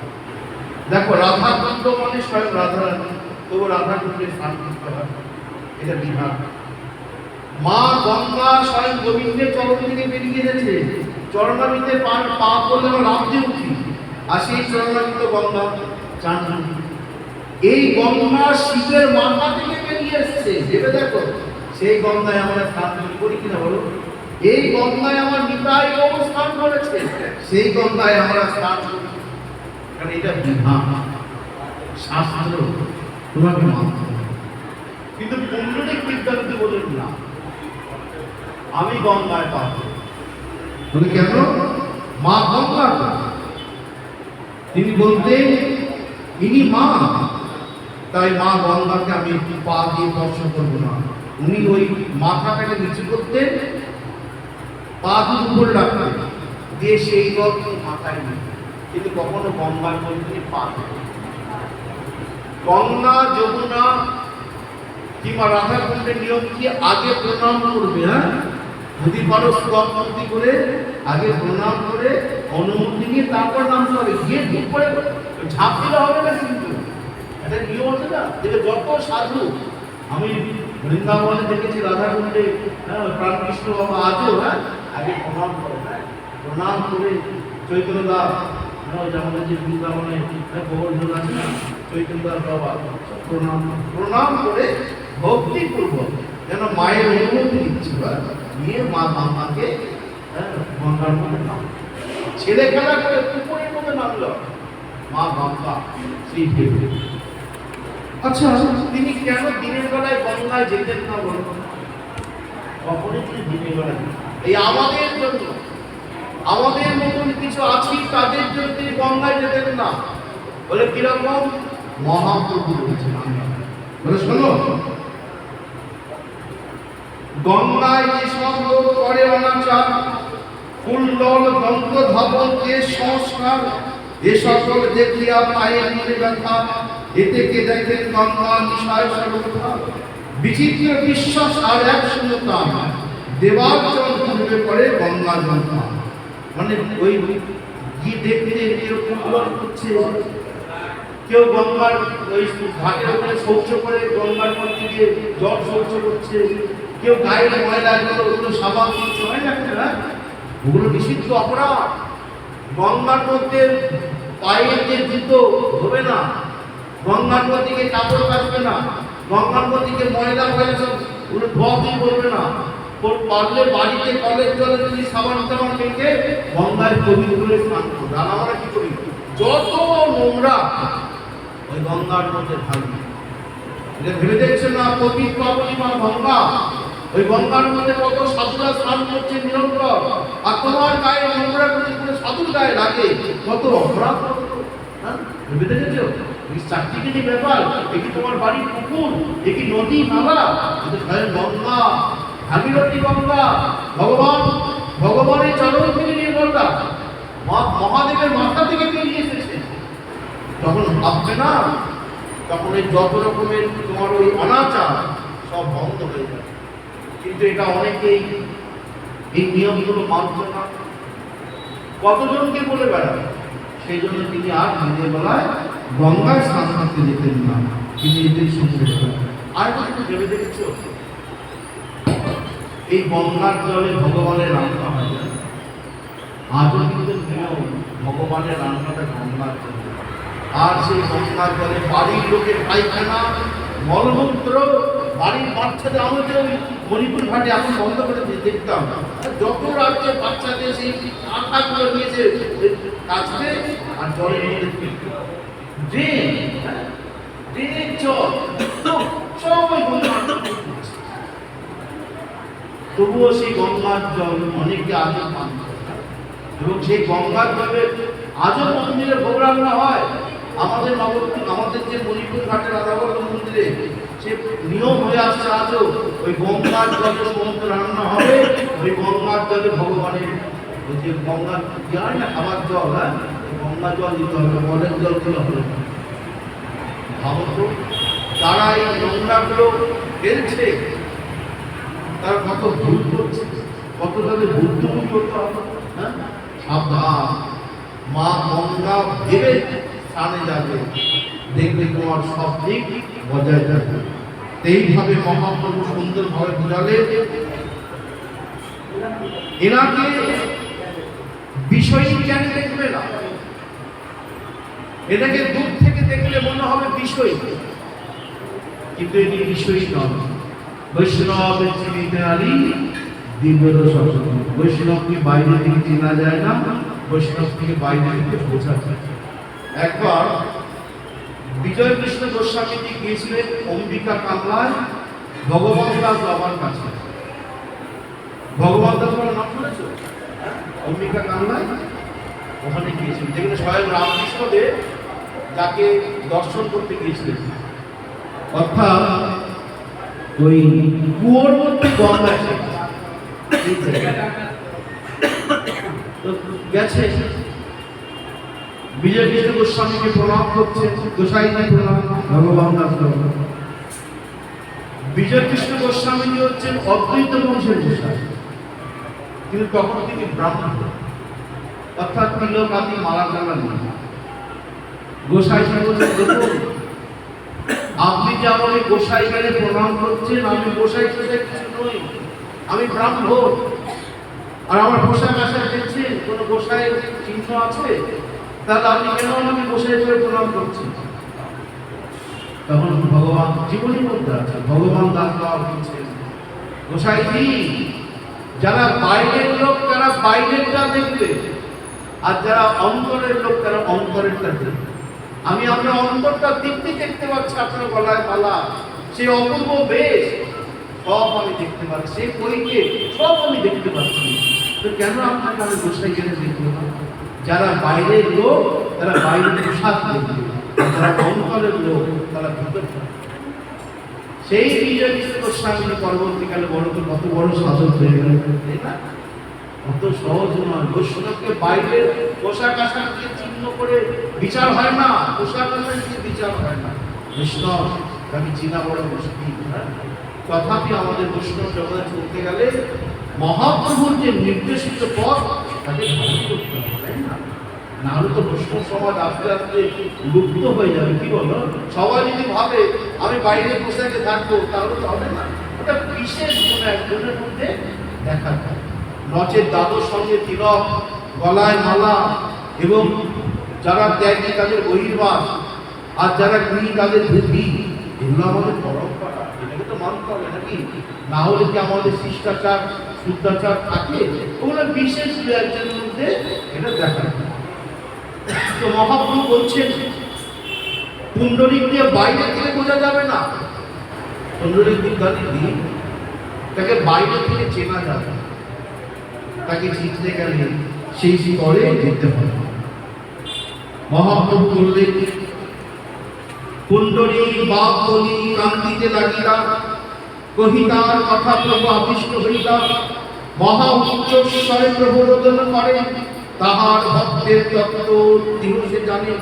Speaker 3: দেখো, রাধাকুণ্ড মানে স্বয়ং রাধারানী, তবু রাধাকুণ্ডে স্নান করতে হয়, এটা বিধান। মা গঙ্গা স্বয়ং গোবিন্দের চরণ থেকে বেরিয়ে গেছে, চরণামিতে পা করলে আমরা রামজি উঠি, আর সেই চরণামিত গঙ্গা চান। এই গঙ্গা শিবের মাথা থেকে বেরিয়ে এসছে, ভেবে দেখো। সেই গঙ্গায় আমরা স্নান করি কিনা বলো? এই গঙ্গায় আমার নিতাই অবস্থান করেছে, সেই গঙ্গায় আমরা স্নান করি। কারণ এটা বিধান, শাস্ত্র, তোমাকে মানতে হবে। কিন্তু পুণ্ডরিক বিদ্যাপতি বলেন না, আমি গঙ্গায় পাবো। বলে কেন? মা গঙ্গা, তিনি বলতেন ইনি মা, তাই মা গঙ্গাকে আমি একটু পা দিয়ে স্পর্শ করবো না। উনি ওই মাথাটাকে নিচু করতেন, পা দুটো উপর রাখতেন, দিয়ে সেই জল মাথায় নিতেন, কিন্তু কখনো গঙ্গার মধ্যে পা। গঙ্গা যমুনা কিংবা রাধাকুণ্ডের নিয়ম কি? আগে প্রণাম করবে। হ্যাঁ, যদি পারো স্তবমূর্তি করে আগে প্রণাম করে অনুমতি নিয়ে তারপর নাম হবে। গিয়ে ঠিক করে ঝাঁপ দিলে হবে না, কিন্তু একটা নিয়ম আছে না। দেখে যত সাধু আমি বৃন্দাবনে দেখেছি, রাধাকুণ্ডে, হ্যাঁ, প্রাণকৃষ্ণ বাবা আজও, হ্যাঁ, আগে প্রণাম করে। হ্যাঁ, প্রণাম করে চৈতন্য দাস, আমাদের যে বৃন্দাবনে গোবর্ধন আছে না, চৈতন্য দাস বাবা প্রণাম করে ভক্তিপূর্বক যেন মায়ের অনুমতি দিচ্ছিল, নিয়ে মা গঙ্গাকে গঙ্গার মধ্যে নাম ছেলে খেলা করে পুকুরের মধ্যে নামল মা গঙ্গা শ্রী দেবী। আচ্ছা, তিনি কেন দিনের বেলায় গঙ্গায় যেতেন না বলুন? কখনই তিনি দিনের বেলায়, এই আমাদের জন্য, আমাদের মতন কিছু আছি তাদের জন্য তিনি গঙ্গায় যেতেন না। বলে কিরকম? মহাপ্রভু বলেছেন, বলে শোনো, গঙ্গায় যেসব লোক করে অনাচার, ফুলদল দন্ত ধাবন কেশ সংস্কার, এ সকল দেখিয়া পায়ের মনে ব্যথা, এতে কে দেখেন গঙ্গা নিশায় সর্বথা। বিচিত্র বিশ্বাস আর এক শূন্যতা, দেবার্চন পূর্বে করে গঙ্গা জল পান। মানে ওই কি দেখতে এরকম করছে, কেউ গঙ্গার ওই ঘাটের ওখানে শৌচ করে গঙ্গার মধ্যে গিয়ে জল শৌচ করছে, কেউ গায়ের ময়লাগুলো ওগুলো সাবান দিচ্ছে, হয় না না, ওগুলো নিষিদ্ধ অপরাধ। গঙ্গার মধ্যে পায়ের যে জুতো ধোবে না, গঙ্গার মধ্যে কাপড় কাচবে না, গঙ্গার মধ্যে ময়লা ময়লা সব ওগুলো ধোয়াধুয়ি করবে না। ওর পারলে বাড়িতে কলের জলে যদি সাবান টাবান মেখে গঙ্গায় পবিত্র স্নান করবে। আর আমরা কি করি, যত নোংরা ওই গঙ্গার মধ্যে থাকবে। এটা ভেবে দেখছেন না, পবিত্র অপরিমা গঙ্গা, ওই গঙ্গার মধ্যে কত সাধুরা স্নান করছে নিরন্তর, আর তোমার গায়ে নোংরা যদি করে সাধুর গায়ে লাগে কত অপরাধ। ভেবে দেখেছো চারটিখানি ব্যাপার, একটি তোমার বাড়ির পুকুর, একটি নদী নালা, গঙ্গা ভাগীরথী গঙ্গা, ভগবানের চরণ থেকে নির্গতা, মহাদেবের মাথা থেকে বেরিয়ে এসেছে। তখন ভাববে না, তখন এই যত রকমের তোমার ওই অনাচার সব বন্ধ হয়ে যাবে। কিন্তু এটা অনেকেই এই নিয়মগুলো মানছে না, কতজনকে বলে বেড়াবে। সেই জন্য তিনি আর দিনের বেলায় গঙ্গায় স্নান করতে যেতেন না, তিনি এদের সঙ্গে। আর কিছু ভেবে দেখেছো, এই গঙ্গার জলে ভগবানের রান্না হয় না, আজও কিন্তু নিয়ম ভগবানের রান্নাটা গঙ্গার জলে। আর সেই গঙ্গার জলে বাড়ির লোকের পায়খানা মলমূত্র, বাড়ির বাচ্চাদের, আমি তো মণিপুর ঘাটে এখন বন্ধ করে দেখতাম, যত রাজ্যে বাচ্চাদের সেই আঁকাগুলো নিয়েছে কাচবে আর জলের মধ্যে ড্রেনের জল সবাই তবুও সেই গঙ্গার জল অনেকে আজও পান করে। এবং সেই গঙ্গার জলে আজও মন্দিরে ভোগ রান্না হয়। আমাদের আমাদের যে মণিপুর ঘাটের রাধাবল্লভ মন্দিরে সে নিয়ম হয়ে আসছে আজও, ওই গঙ্গার জলে সমুদ্র রান্না হবে, ওই গঙ্গার জলে ভগবানের ওই যে গঙ্গার কি হয় না খাবার জল, হ্যাঁ গঙ্গা জল দিতে হবে, মলের জল দিলে হবে। ভাবো তো তারা এই নোংরাগুলো ফেলছে, তারা কত ভুল করছে, কত তাদের বুদ্ধিমূল করতে হবে। হ্যাঁ সাবধান, মা গঙ্গা ভেবে স্থানে যাবে, দেখবে তোমার সব দিক বজায় থাকবে। এইভাবে মহাপ্রভু সুন্দরভাবে বোঝালে এনাকে বিষয় জ্ঞান দেখবে না, এটাকে দূর থেকে দেখলে মনে হবে বিষয়, কিন্তু এটি বিষয়ই নয়। বৈষ্ণবের চিনিতে আলী দিব্যর সচেতন। বৈষ্ণবকে বাইরে থেকে চেনা যায় না, বৈষ্ণব থেকে বাইরে থেকে বোঝা যায়। একবার বিজয় কৃষ্ণ গোস্বামীজি গিয়েছিলেন অম্বিকা কামলায় ভগবান দাস বাবার কাছে। ভগবান দাস বাবার নাম শুনেছো? অম্বিকা কামলায় ওখানে গিয়েছিলেন, যেখানে স্বয়ং রামকৃষ্ণদেব যাকে দর্শন করতে গিয়েছিলেন। অর্থাৎ ওই কুয়োর মধ্যে গঙ্গা গেছে। বিজয় কৃষ্ণ গোস্বামীকে প্রণাম করছে, গোসাইকে প্রণাম, ভগবান দাস। বিজয় কৃষ্ণ গোস্বামী হচ্ছেন অদ্বৈত বংশের গোসাই, কিন্তু তখন তিনি ব্রাহ্মণ, অর্থাৎ তিলক আদি মালা টালা নেই। গোসাই আপনি যে আমাকে গোসাই গেলে প্রণাম করছেন, আমি গোসাই টোসাই কিছু নই, আমি ব্রাহ্মণ। আর আমার পোশাক আশাক দেখছেন কোনো গোসাইয়ের চিহ্ন আছে, তাহলে আপনি কেন আমাকে গোসাই করে প্রণাম করছেন? তখন ভগবান জীবনের মধ্যে আছে, ভগবান দাস বাবা বলছেন, গোসাইজি যারা বাইরের লোক তারা বাইরেরটা দেখবে, আর যারা অন্তরের লোক তারা অন্তরেরটা দেখবে। আমি আপনার অন্তরটা দিব্যি দেখতে পাচ্ছি, আপনার গলায় মালা, সেই অপূর্ব বেশ সব আমি দেখতে পাচ্ছি, সেই বইকে সব আমি দেখতে পাচ্ছি, তো কেন আপনাকে আমি গোসাই গেলে দেখবো না? যারা বাইরের লোক তারা বাইরের পোশাক দেখবে, যারা অন্তরের লোক তারা ভিতর। সেই বিজয় কৃষ্ণ গোস্বামী পরবর্তীকালে বড় কত বড় সাধক হয়ে গেল, তাই না? অত সহজ নয়। বৈষ্ণবকে বাইরের পোশাক আশাক দিয়ে চিহ্ন করে বিচার হয় না, পোশাক আশাক দিয়ে বিচার হয় না। বৈষ্ণব আমি চিনা বড় মুশকিল। তথাপি আমাদের বৈষ্ণব জগতে চলতে গেলে মহাপ্রভুর যে নির্দেশিত পথ তাকে ধারণ করতে হবে, তাই না? না হলে তো বৈষ্ণব সমাজ আস্তে আস্তে লুপ্ত হয়ে যাবে। কি বলো? সবাই যদি ভাবে আমি বাইরে পোশাকে থাকবো, তাহলে তো হবে না। ওটা বিশেষ কোনো একজনের মধ্যে দেখা যায়। নচের দাদুর সঙ্গে তিলক, গলায় মালা, এবং যারা ত্যাগী তাদের বহির্বাস, আর যারা গৃহী তাদের ধুতি, এগুলো আমাদের পরম্পরা, এটাকে তো মানতে হবে নাকি? না হলে কি আমাদের শিষ্টাচার শুদ্ধাচার থাকে? ওগুলো বিশেষ দু একজনের মধ্যে এটা দেখা যায়। তো মহাপ্রভু বলছেন পুণ্ডরিক দিয়ে বাইরে থেকে বোঝা যাবে না। পুণ্ডরিক বিদ্যানিধি, তাকে বাইরে থেকে চেনা যাবে না। তাকে চিনতে গেলে সেই স্তরে যেতে হবে। মহাপ্রভু বললেন পুণ্ডরিক বাপ বলি কান্দিতে লাগিলা, কহিতার কথা প্রভু আবিষ্ট হইলা, মহা উচ্চ স্বরে প্রভু রোদন করে, তাহার ভক্তের তত্ত্ব দিবসে জানে,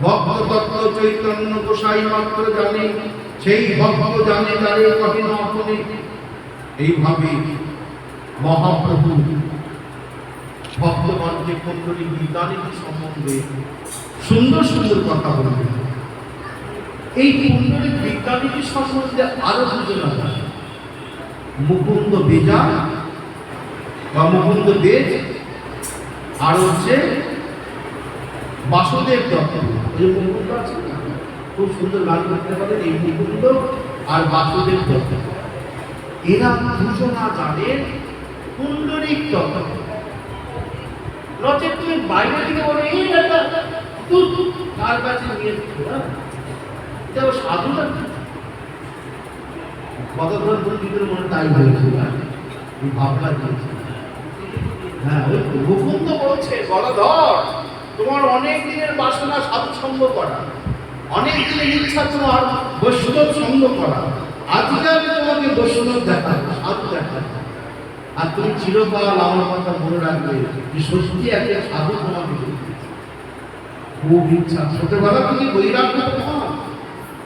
Speaker 3: ভক্ত তত্ত্ব চৈতন্য গোসাই মাত্র জানে, সেই ভক্ত জানে তারে কহে না আপনে। এইভাবে মহাপ্রভু ভক্তগণকে পুণ্ডরিক বিদ্যানিধি সম্বন্ধে সুন্দর সুন্দর কথা বলবেন। এই পুণ্ডরিক বিদ্যানিধি সম্বন্ধে আরো দুজন আছে, মুকুন্দ বেজা বা মুকুন্দ বেজ, আর হচ্ছে বাসুদেব দত্ত। যে মুকুন্দ আছে না, খুব সুন্দর গান করতে পারেন, এই মুকুন্দ আর বাসুদেব দত্ত, এরা দুজনা জানেন পুণ্ডরিক তত্ত্ব। নচেত তুমি বাইরে থেকে বলে এই একটা তার কাছে নিয়ে এটা সাধু না। গদাধর পণ্ডিতের মনে তাই হয়েছিল, ভাবনা দিয়েছে। হ্যাঁ, ওই মুকুন্দ বলছে গদাধর, তোমার অনেক দিনের বাসনা সাধু সঙ্গ করা, অনেক দিনের ইচ্ছা তোমার বৈষ্ণব সঙ্গ করা, আজকে আমি তোমাকে বৈষ্ণব দেখাবো, সাধু দেখাবো। আর তুমি চিরকাল আমার কথা মনে রাখবে যে সত্যি একটা সাধু তোমাকে খুব ইচ্ছা। ছোটবেলা থেকে বৈরাগ্য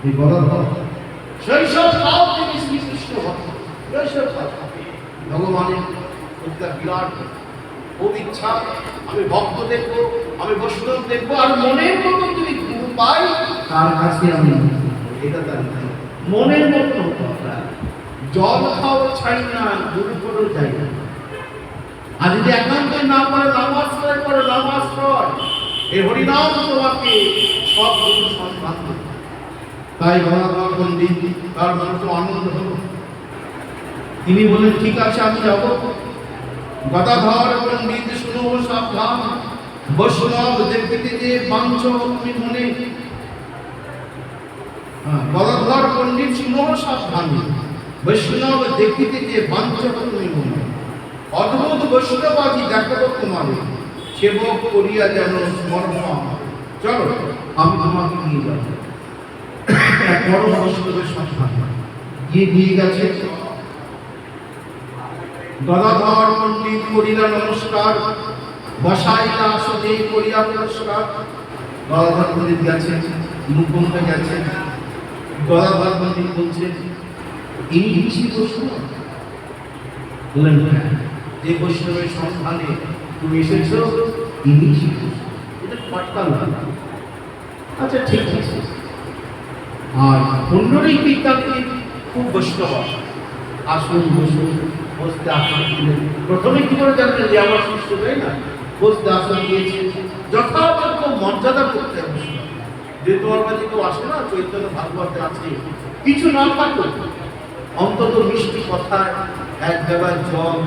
Speaker 3: এই গদাধর শৈশব কাল থেকে শ্রীকৃষ্ণ ভক্ত, শৈশব ভগবানের একটা বিরাট খুব ইচ্ছা, আমি ভক্ত দেখবো, আমি বৈষ্ণব দেখবো, আর মনের মতো যদি গুরু পাই তার কাছে আমি, এটা তার মনের মতো জল খাও ছাই না, গুরু করো যাই না। আর যদি একান্ত না করে নামাশ্রয় করে, নামাশ্রয় এই হরিনাম তোমাকে সব গুরু সন্ধান দেবে। তাই গদাধর পণ্ডিত তার মনে তো আনন্দ হলো, তিনি বলেন ঠিক আছে আমি যাব। গদাধর পণ্ডিত শুনো সাবধান, বৈষ্ণব দেখিতে যে বাঞ্ছ তুমি মনে। গদাধর পণ্ডিত শুনো সাবধান, বৈষ্ণব দেখিতে যে বাঞ্ছ তুমি মনে। অদ্ভুত বৈষ্ণবাদী দেখাবো তোমারে, সেবক করিয়া যেন স্মরণ আমার। চলো আমি তোমাকে নিয়ে যাব। বড় বৈষ্ণবের সন্ধান গিয়ে নিয়ে গেছে। গদাধর পণ্ডিত করিলা নমস্কার, বসাইলা আসনে করিয়া পুরস্কার। গদাধর পণ্ডিত গেছেন, মুকুন্দ গেছেন। গদাধর পণ্ডিত বলছেন ইনি ঋষি বৈষ্ণব? বললেন যে বৈষ্ণবের সন্ধানে তুমি এসেছ ইনি ঋষি বৈষ্ণব। এটা পাট্টা না। আচ্ছা ঠিক আছে। আর পুণ্ডরিক বিদ্যানিধি খুব বৈষ্ণব, আসুন বসুন, বসতে আসন দিলেন। প্রথমে কি করে জানলেন যে আমার শিষ্য, তাই না? বসতে আসন দিয়েছে, যথাযথ মর্যাদা করতে হবে। যে তোমার কাছে কেউ আসে না, চৈতন্য ভাগবতে আছে, কিছু না থাকো অন্তত মিষ্টি কথায় এক জায়গায় জল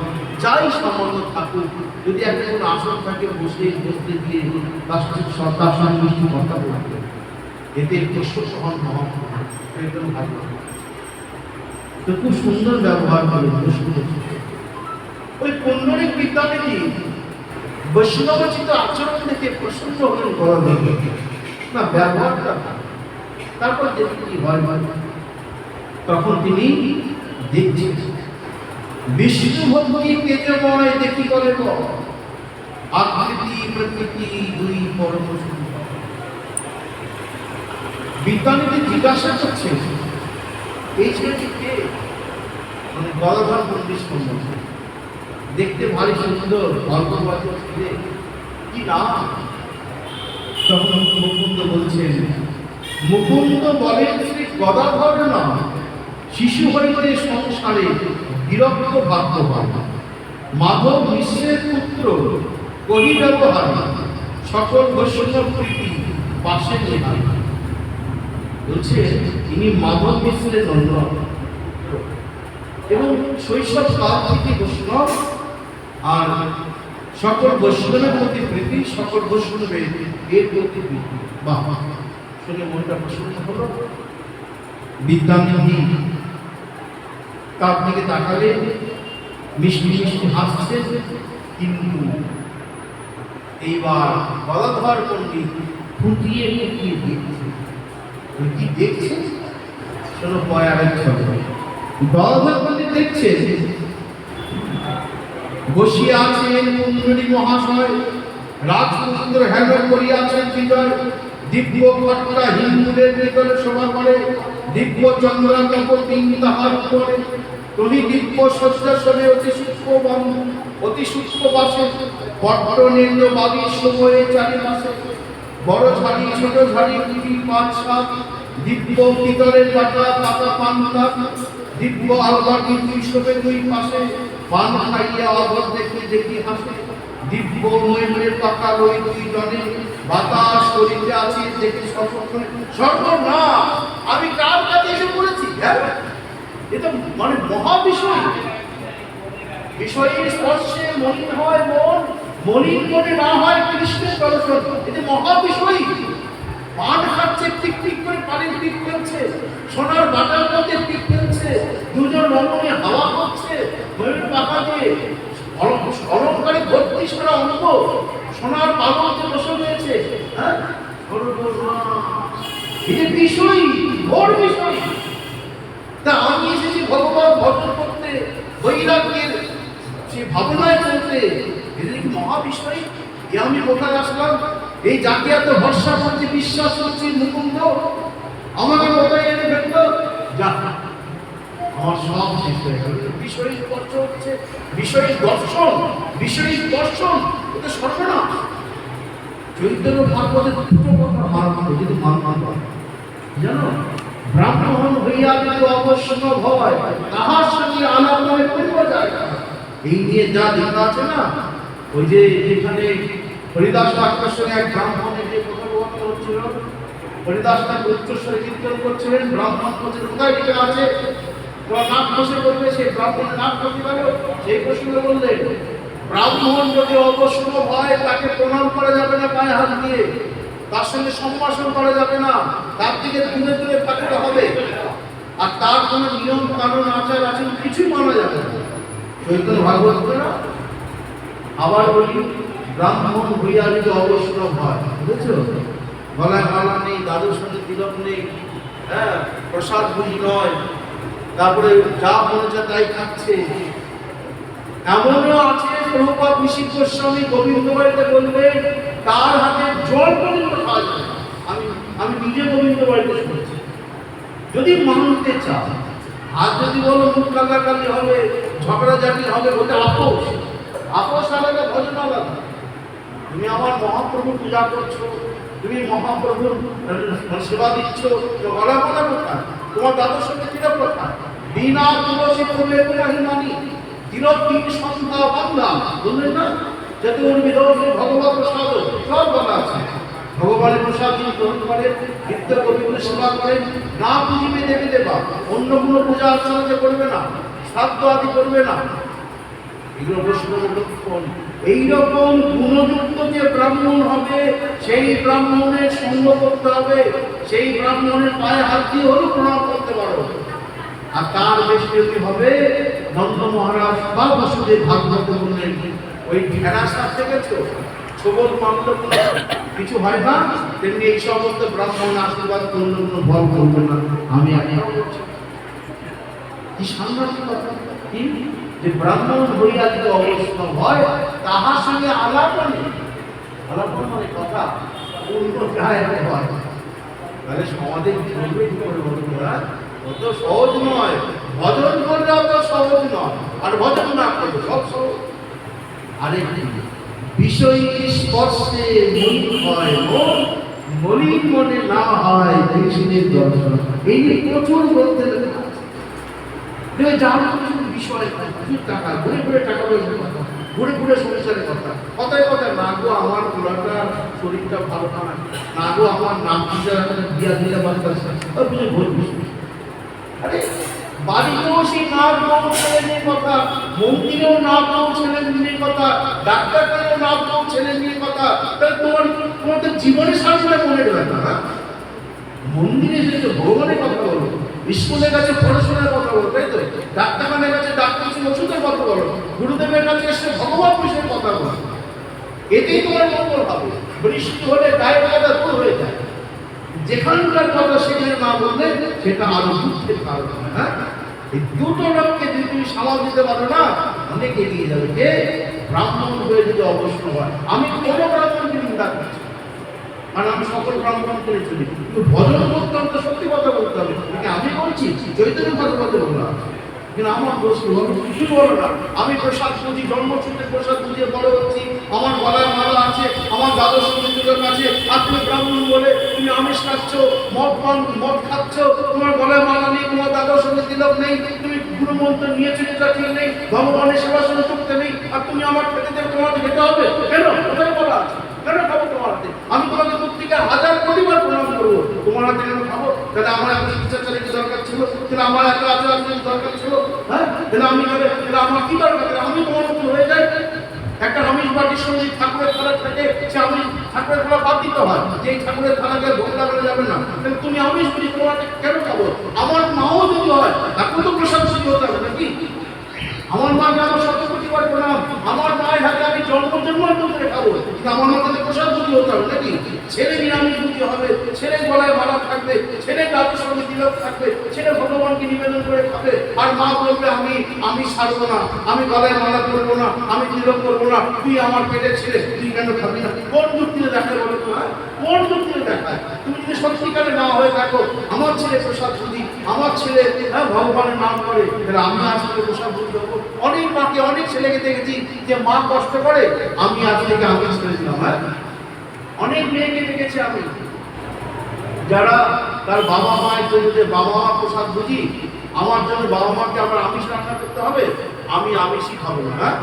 Speaker 3: যাই সামান্য থাকুক, যদি একটা কোনো আসন থাকে বসে বসতে দিয়ে তার সন্তান মিষ্টি কথা বলতে, এতে কষ্ট সহন চৈতন্য ভাগবত তো খুব সুন্দর ব্যবহার করে। ওই পুণ্ডরিক বিদ্যানিধি বৈষ্ণবোচিত আচরণ দেখে প্রসন্ন হলেন গদাধর না, ব্যবহারটা। তারপর দেখি কি হয়। তখন তিনি দেখছেন বিষ্ণু ভক্তি তেজময় দেখি করে আকৃতি প্রকৃতি দুই পরম সুন্দর। বিদ্যানিধি জিজ্ঞাসা করছে এই ছেলেটি কে? মানে গদাধর পণ্ডিত সম্বন্ধে। দেখতে ভারী সুন্দর, গল্পবাচক ছেলে, কি নাম? তখন মুকুন্দ বলছেন, মুকুন্দ বলেন শ্রী গদাধর নাম, শিশু হইতে সংসারে বিরক্ত ভাগ্যবান, মাধব মিশ্রের পুত্র কহি ব্যবহার, সকল বৈষ্ণব প্রীতি পাশে নেহার। বলছে ইনি মাধব মিশ্রের নন্দন এবং শৈশব কাল থেকে বৈষ্ণব, আর সকল বৈষ্ণবের প্রতি প্রীতি, সকল বৈষ্ণবের এর প্রতি প্রীতি। বাহ, শুনে মনটা প্রসন্ন হলো। বিদ্যানিধি তার দিকে তাকালে মিষ্টি মিষ্টি হাসছে, কিন্তু এইবার গদাধর পণ্ডিত ফুটিয়ে ফুটিয়ে দেখছে। কি দেখছে? শোনো পয়ারের ছবি। গদাধর পণ্ডিত দেখছে বসিয়া আছেন কুণ্ডলী মহাশয়, রাজপুত্র হেন করিয়াছেন বিজয়, দিব্য খট্টা হিন্দুদের নিকটে শোভা করে, দিব্য চন্দ্রাতপ তিন তাহার উপরে, তুমি দিব্য শয্যাসনে অতি সূক্ষ্ম বন্ধু, অতি সূক্ষ্ম বাসে, পট্ট নির্ণ বাবি সময়ে চারিপাশে, বড় ঝাড়ি ছোট ঝাড়ি দুটি পাঁচ সাত, দিব্য পিতলের পাতা পাতা পান্তা, দিব্য আলবাটি দুই শোভে দুই পাশে, পান খাইয়া অবর দেখি দেখি হাসে, দিব্য ময়ূরের পাকা রই দুই জনে, বাতাস করিতে আছি দেখি সর্বক্ষণে। সর্বনাশ, আমি কার কাছে এসে পড়েছি? এটা মানে মহা বিষয়। বিষয়ের স্পর্শে মলিন হয় মন, মলিন মনে না হয় কৃষ্ণের দর্শন। এটা মহা বিষয়। পান খাচ্ছে, টিক টিক করে পানির টিক ফেলছে, সোনার বাটার মধ্যে টিক ফেলছে, দুজন রমণী হাওয়া করছে, ময়ূর পাখা দিয়ে অলঙ্কারে ভর্তি সারা অঙ্গ, সোনার পালকে বসে রয়েছে। হ্যাঁ, এটা বিষয়, বড় বিষয়। তা আমি এসেছি ভগবান ভজন করতে, বৈরাগ্যের সেই ভাবনায় চলতে। এটা কি মহা বিষয়? এ আমি কোথায় আসলাম? এই যাকে এত ভরসা করছি, বিশ্বাস করছি মুকুন্দ আমাকে কোথায় এনে ফেললো? যা, আমার সব শেষ হয়ে গেল। বিষয়ী স্পর্শ হচ্ছে, বিষয়ী দর্শন, বিষয়ী দর্শন, ওটা সর্বনাশ। চৈতন্য ভাগবতের দুটো কথা মানব, যদি মানব জানো, ব্রাহ্মণ হইয়া যদি অবশ্যই হয়, তাহার সঙ্গে আলাপ নয় করব যায়। এই নিয়ে যা লেখা আছে না, ওই যে যেখানে হরিদাস ঠাকুরের সঙ্গে এক ব্রাহ্মণের যে কথোপকথন হচ্ছিল, হরিদাস ঠাকুর উচ্চস্বরে কীর্তন করছিলেন, ব্রাহ্মণ বলছেন কোথায় লেখা আছে? তোমার নাক বসে বলবে, সেই ব্রাহ্মণের নাক বসে গেল। সেই প্রসঙ্গে বললেন, ব্রাহ্মণ যদি অবশ্যই হয় তাকে প্রণাম করা যাবে না পায়ে হাত দিয়ে, তার সঙ্গে সম্ভাষণ করা যাবে না, তার দিকে দূরে দূরে থাকতে হবে, আর তার কোনো নিয়ম কানুন আচার আচরণ কিছুই মানা যাবে না। চৈতন্য ভাগবত না। আবার বলি, ব্রাহ্মণ হইয়া যদি অবশ্যই হয়, বুঝেছো, গলায় মালা নেই, দাদুর সঙ্গে তিলক নেই, হ্যাঁ, প্রসাদ বুঝি নয়, তারপরে যা মনে চায় তাই খাচ্ছে। এমনও আছে প্রভুপাদ ঋষি গোস্বামী গোবিন্দ বাড়িতে বলবেন তার হাতে জল পর্যন্ত খাওয়া যায়। আমি নিজে গোবিন্দ বাড়িতে শুনেছি। যদি মানতে চাও, আর যদি বলো মুখ লাগাকালি হবে, ঝগড়াঝাটি হবে, ওটা আপোষ। আপোষ আলাদা, ভজন আলাদা। তুমি আমার মহাপ্রভুর পূজা করছো, তুমি মহাপ্রভুর সেবা দিচ্ছ, গলা গলা কোথায়? তোমার দাদুর সঙ্গে তিলক কোথায়? বিনা তুলসী ফুলে পুরাহি মানি, তিলক তিন সন্ধ্যা বাংলা, বললেন না? যাতে উর্মিদ ভগবত প্রসাদ সব বলা আছে। ভগবানের প্রসাদ যিনি গ্রহণ করেন, নিত্য গোবিন্দ সেবা করেন, না পুজিবে দেবী দেবা, অন্য কোনো পূজা অর্চনা যে করবে না, শ্রাদ্ধ আদি করবে না, এগুলো বৈষ্ণবের লক্ষণ। এইরকম গুণযুক্ত যে ব্রাহ্মণ হবে, সেই ব্রাহ্মণের সঙ্গ করতে হবে, সেই ব্রাহ্মণের পায়ে হাত দিয়ে হলেও প্রণাম করতে পারো। আর তার বেশি যদি হবে, নন্দ মহারাজ বা বসুদেব ভাগবত বললেন, ওই ভেড়া সাপ দেখেছো, ছবল মামলা কিছু হয় না, তেমনি এই সমস্ত ব্রাহ্মণ আশীর্বাদ করলে কোনো ফল করবে না। আমি কি সাংঘাতিক কথা! কি যে ব্রাহ্মণ হইয়া যদি অবস্থা হয়, তাহার সঙ্গে আলাপ নেই, আলাপ মানে কথা অন্য জায়গায় হয়, তাহলে সমাজে চলবে কি করে? অত সহজ নয়। ভজন করলে অত সহজ নয়, আর ভজন না করলে সব সহজ। আরেকটি বিষয় স্পর্শে মলিন হয় মন, মলিন মনে না হয় কৃষ্ণের দর্শন। এই যে প্রচুর বলতে যার কিছু বিষয় প্রচুর টাকা ঘুরে ঘুরে টাকা পয়সার কথা, ঘুরে ঘুরে সংসারের কথা, কথায় কথায় না গো আমার পুরাটা শরীরটা ভালো না, না গো আমার নাম বিয়া দিলে বাচ্চা কিছু বলবি। আরে বাড়িতেও সেই নাম নাম ছেলে মেয়ের কথা, মন্দিরেও নাম নাম ছেলে মেয়ের কথা, ডাক্তারখানেও নাম নাম ছেলে মেয়ের কথা। তাহলে তোমার তো জীবনের সামনে মনে রাখবে না। মন্দিরে এসে ভগবানের কথা বলো, স্কুলের কাছে পড়াশোনার কথা বলো, তাই তো? ডাক্তারখানের কাছে ডাক্তার ওষুধের কথা বলো, গুরুদেবের কাছে এসে ভগবান বিষয়ের কথা বলো। এতেই তোমার মঙ্গল হবে। বৃষ্টি হলে গায়ের কথা দূর হয়ে যায়। যেখানকার কথা সেখানে না বললে সেটা আরো দুঃখের কারণ হয়। হ্যাঁ, এই দুটো লোককে যদি তুমি সামাল দিতে পারো না, অনেক এগিয়ে যাবে। যে ব্রাহ্মণ হয়ে যদি অবশ্য হয়, আমি কোনো ব্রাহ্মণকে নিন্দা করছি, কারণ আমি সকল ব্রাহ্মণ করে চলি, কিন্তু ভজন করতে হবে, সত্যি কথা বলতে হবে। আমি বলছি চৈতন্য কথা বলতে বললাম, কিন্তু আমার প্রশ্ন কিছু বলো না। আমি প্রসাদ বুঝি, জন্মসূত্রে প্রসাদ বুঝিয়ে বড় হচ্ছি, আমার গলায় মালা আছে, আমার দ্বাদশ তিলক আছে, আর তুমি ব্রাহ্মণ বলে তুমি আমিষ খাচ্ছ, মদ খাচ্ছ, তোমার গলায় মালা নেই, তোমার দ্বাদশ তিলক নেই, তুমি গুরুমন্ত্র নিয়েছো যেটা ঠিক নেই, ভগবানের সেবা শুরু করতে নেই, আর তুমি আমার খেতে দেবে, তোমাকে খেতে হবে কেন? কোথায় বলা আছে? কেন খাবো তোমার হাতে? আমি তোমাকে প্রত্যেকের হাজার পরিবার প্রণাম করবো, তোমার হাতে কেন খাবো? তাহলে আমার এত শিক্ষা চালিত দরকার ছিল, তাহলে আমার এত আচার দরকার ছিল। হ্যাঁ, তাহলে আমি তাহলে আমার কি দরকার? আমি তোমার মতো হয়ে যাই। একটা আমিষ বাটির সঙ্গে ঠাকুরের থালা থাকে, সে আমি ঠাকুরের থালা বাদ দিতে হয়, যে ঠাকুরের থালাকে ভোগ লাগানো যাবে না। তাহলে তুমি আমিষ বুঝি, তোমাকে কেন খাবো? আমার মাও যদি হয়, তাকেও তো প্রসাদ শুরু হতে হবে নাকি? আমার মাকে আমার শতকোটিবার প্রণাম, আমার মায়ের হাতে আমি জন্মান্তর করে খাবো, কিন্তু আমার মাকে প্রসাদ বুঝি হতে হবে নাকি? ছেলে নিরামিষ বুঝি হবে, ছেলে গলায় মালা থাকবে, ছেলে দাদুর সঙ্গে তিলক থাকবে, ছেলে ভগবানকে নিবেদন করে খাবে, আর মা বলবে আমি ছাড়বো না, আমি গলায় মালা করবো না, আমি তিলক করবো না, তুই আমার পেটের ছেলে, তুই কেন খাবি না? কোন যুক্তিতে দেখায় বলো তো? কোন যুক্তিতে দেখায়? তুমি যদি সত্যিকারে না হয়ে থাকো, আমার ছেলে প্রসাদ বুঝি, আমার ছেলে ভগবানের নাম করে, তাহলে আমি আজ থেকে প্রসাদ বুঝি দেবো। অনেক মাকে, অনেক ছেলেকে দেখেছি যে মা কষ্ট করে, আমি আজ থেকে আমি ছেড়ে দিলাম। হ্যাঁ, অনেক মেয়েকে দেখেছি আমি, যারা তার বাবা মায়ের জন্য, যে বাবা মা প্রসাদ বুঝি, আমার জন্য বাবা মাকে আমার আমিষ রান্না করতে হবে, আমি আমিষই খাবো না। হ্যাঁ,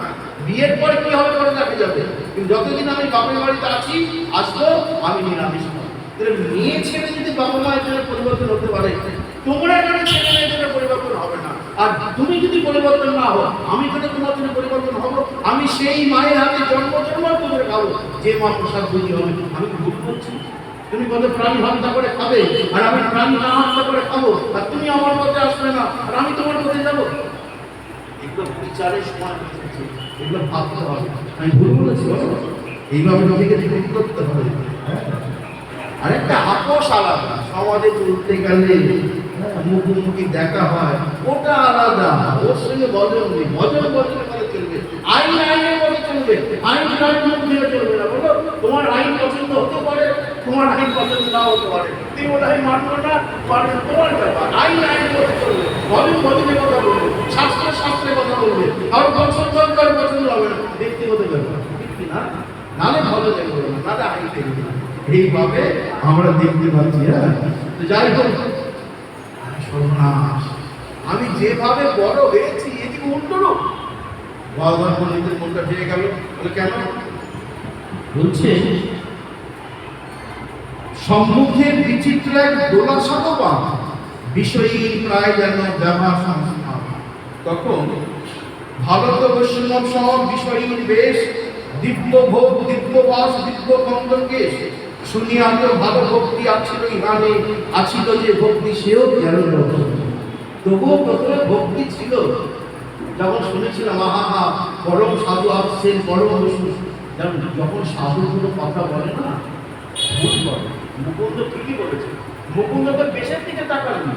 Speaker 3: বিয়ের পরে কি হবে পরে দেখা যাবে, কিন্তু যতদিন আমি বাপের বাড়িতে আছি, আসবো, আমি নিরামিষ খাবো। মেয়ে ছেলে যদি বাবা মায়ের জন্য পরিবর্তন হতে পারে, তোমরা কেন ছেলে মেয়ের জন্য পরিবর্তন হবে না? আর তুমি যদি পরিবর্তন না হও, আমি কেন তোমার জন্য পরিবর্তন হবো? আমি সেই মায়ের হাতে জন্মান্তর করে খাবো, যে মা প্রসাদ বুঝি হবে। আমি ভুল করছি? তুমি কত প্রাণী হত্যা করে খাবে, আর আমি প্রাণী না হত্যা করে খাবো, আর তুমি আমার পথে আসবে না, আর আমি তোমার পথে যাবো? এগুলো বিচারের সময় এসেছে, এগুলো ভাবতে হবে। আমি ভুল বলেছি, এইভাবে নিজেকে ঠিক করতে হবে। আরেকটা আপোষ আলাদা, সমাজে চলতে গেলে মুখোমুখি দেখা হয়, ওটা আলাদা, ওর সঙ্গে বজন নেই, বজনের করে চলবে, আইন আইনের মধ্যে চলবে, আইন মুখ দিয়ে চলবে না। বলো, তোমার আইন পছন্দ হতে পারে, তোমার আইন পছন্দ না হতে পারে, তুমি ওটা আইন মানবো না, পারবে তোমার ব্যাপার। আইন আইনের মধ্যে চলবে, বজনের কথা বলবে, শাস্ত্রের কথা বলবে, আর পছন্দ পছন্দ হবে না, ব্যক্তিগত ব্যাপার, ঠিক না? নালে ভালো দেখবে না, নালে আইন দেখবে না। এইভাবে আমরা দেখতে পাচ্ছি। হ্যাঁ, যাই হোক, সর্বনাশ, আমি যেভাবে বড় হয়েছি এদিকে উল্টো রূপ। ভগবান পণ্ডিতের মনটা ফিরে গেল। কেন বলছে? সম্মুখে বিচিত্র এক দোলা সাধবা, বিষয়ী প্রায় যেন ব্যবহার সংস্থান। তখন ভারত বৈষ্ণব সহ বিষয়ীর বেশ, দিব্য ভোগ, দিব্য বাস, দিব্য কন্দকেশ শুনিয়া তো ভালো ভক্তি আছিল ইহানে, আছিল যে ভক্তি সেও যেন তবুও প্রথমে ভক্তি ছিল। যখন শুনেছিলাম আহা পরম সাধু আসছেন, পরম বৈষ্ণব, যখন সাধু কোনো কথা বলে না, ভুল করে। মুকুন্দ ঠিকই বলেছে, মুকুন্দ তো বেশের দিকে তাকাননি,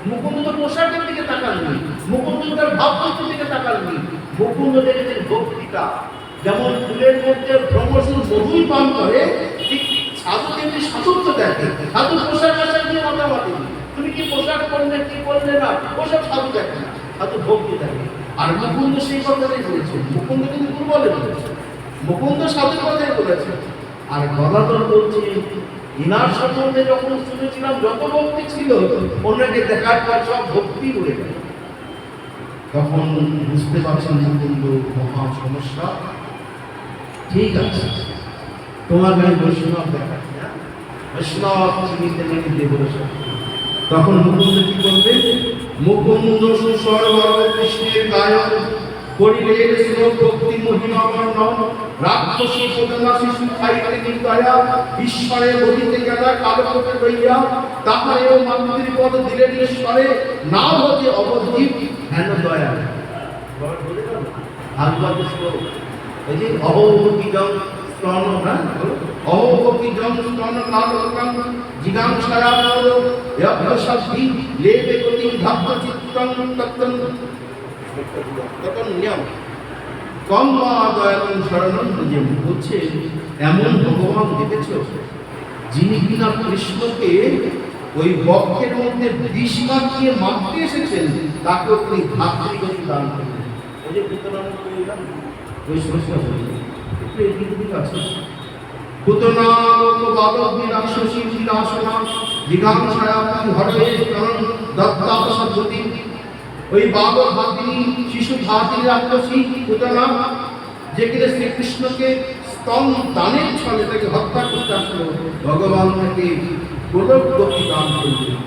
Speaker 3: মুকুন্দ তো পোশাকের দিকে তাকাননি, মুকুন্দ তার ভাবমূর্তির দিকে তাকাননি, মুকুন্দ দেখেছেন ভক্তিটা। যেমন ফুলের মধ্যে ভ্রমসুর মধুই পান করে, ঠিক সাধু তেমনি সাধুত্ব দেখে। সাধু পোশাক আশাক নিয়ে মাতামাতি, তুমি কি পোশাক পরলে কি পরলে না, ওসব সাধু দেখে না, সাধু ভক্তি দেখে। আর মুকুন্দ সেই কথাটাই বলেছে, মুকুন্দ কিন্তু দুর্বলে বলেছে। মুকুন্দ সাধুর কথাই বলেছে। আর গদাধর বলছে ইনার সম্বন্ধে যখন শুনেছিলাম যত ভক্তি ছিল, অন্যকে দেখার পর সব ভক্তি উড়ে গেল। তখন বুঝতে পারছেন মুকুন্দ মহা সমস্যা। ঠিক আছে, তোমাকে আমি বৈষ্ণব দেখাচ্ছি, বৈষ্ণব চিনিতে নিতে বলেছে। তখন মুকুন্দ কি করবে? মুকুন্দ সুস্বর কৃষ্ণের গায়ন করিলেন শ্লোক ভক্তি মহিমা বর্ণন, রাক্ষসী প্রতিমা শিশু খাইতে নির্দয়া, ঈশ্বরের গতিতে গেলা কালকোপে লইয়া, তাহারেও মাতৃপদ দিলেন ঈশ্বরে, না হতে অবধি হেন দয়া। ভাগবত শ্লোক, এই যে অহৌকি জন স্তন, অহৌকি জন স্তন কালকং জিগাংসায়া নরো যজ্ঞশাস্তি লেবে গতি ধাপ্য চিত্তং তত্তং ততন্যম কম্মা দয়ালু শরণং ভজেম। বলছে এমন ভগবান দেখেছো যিনি কিনা কৃষ্ণকে ওই বক্ষের মধ্যে বিষ মাখিয়ে মারতে এসেছেন, তাকে তিনি ভাতৃগতি দান করলেন। ওই যে পুতনা বললাম, ওই সমস্যা বললেন একটু এদিক আছে। পুতনা বালক রাক্ষসী বিনাশনা জিগাংসায়া হরে করণ দত্তাপসদ্গতি। ওই বালক ভাতিনী শিশু ভাতিনী রাক্ষসী পুতনা, যেখানে শ্রীকৃষ্ণকে স্তন দানের ছলে তাকে হত্যা করতে আসলো, ভগবান তাকে গোলক গতি দান করলেন।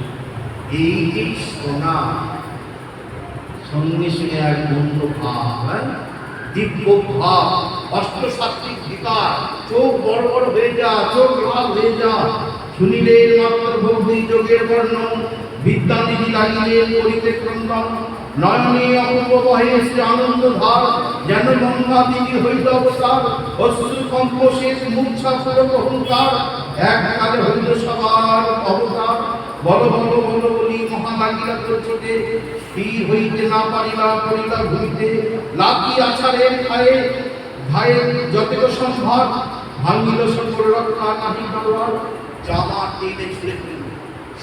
Speaker 3: এই যে সোনা সঙ্গে সঙ্গে এক বন্ধ ভাব, দিব্য ভাব, অষ্টসাত্বিক বিকার, চোখ বড় বড় হয়ে যা, চোখ লাল হয়ে যা। শুনিলেন মাত্র ভক্তি যোগের বর্ণন, বিদ্যানিধি লাগিলেন করিতে ক্রন্দন। নয়নে অপূর্ব বহে শ্রী আনন্দ ধার, যেন গঙ্গা দিদি হইল অবতার। অশ্রু কম্প শেষ মূর্ছা পুরো অহংকার, এককালে হইল সবার অবতার। বল বল বল বলি মহা লাগিলা ছোটে, স্থির হইতে না পারিলা পড়িলা ভূমিতে। লাঠি আছাড়ের খায়ে ভাইয়ে যতটা সম্ভব, ভাঙিল সকল রক্ষা নাহি তলোয়ার। জামা টেনে ছুঁড়ে ফেলিল,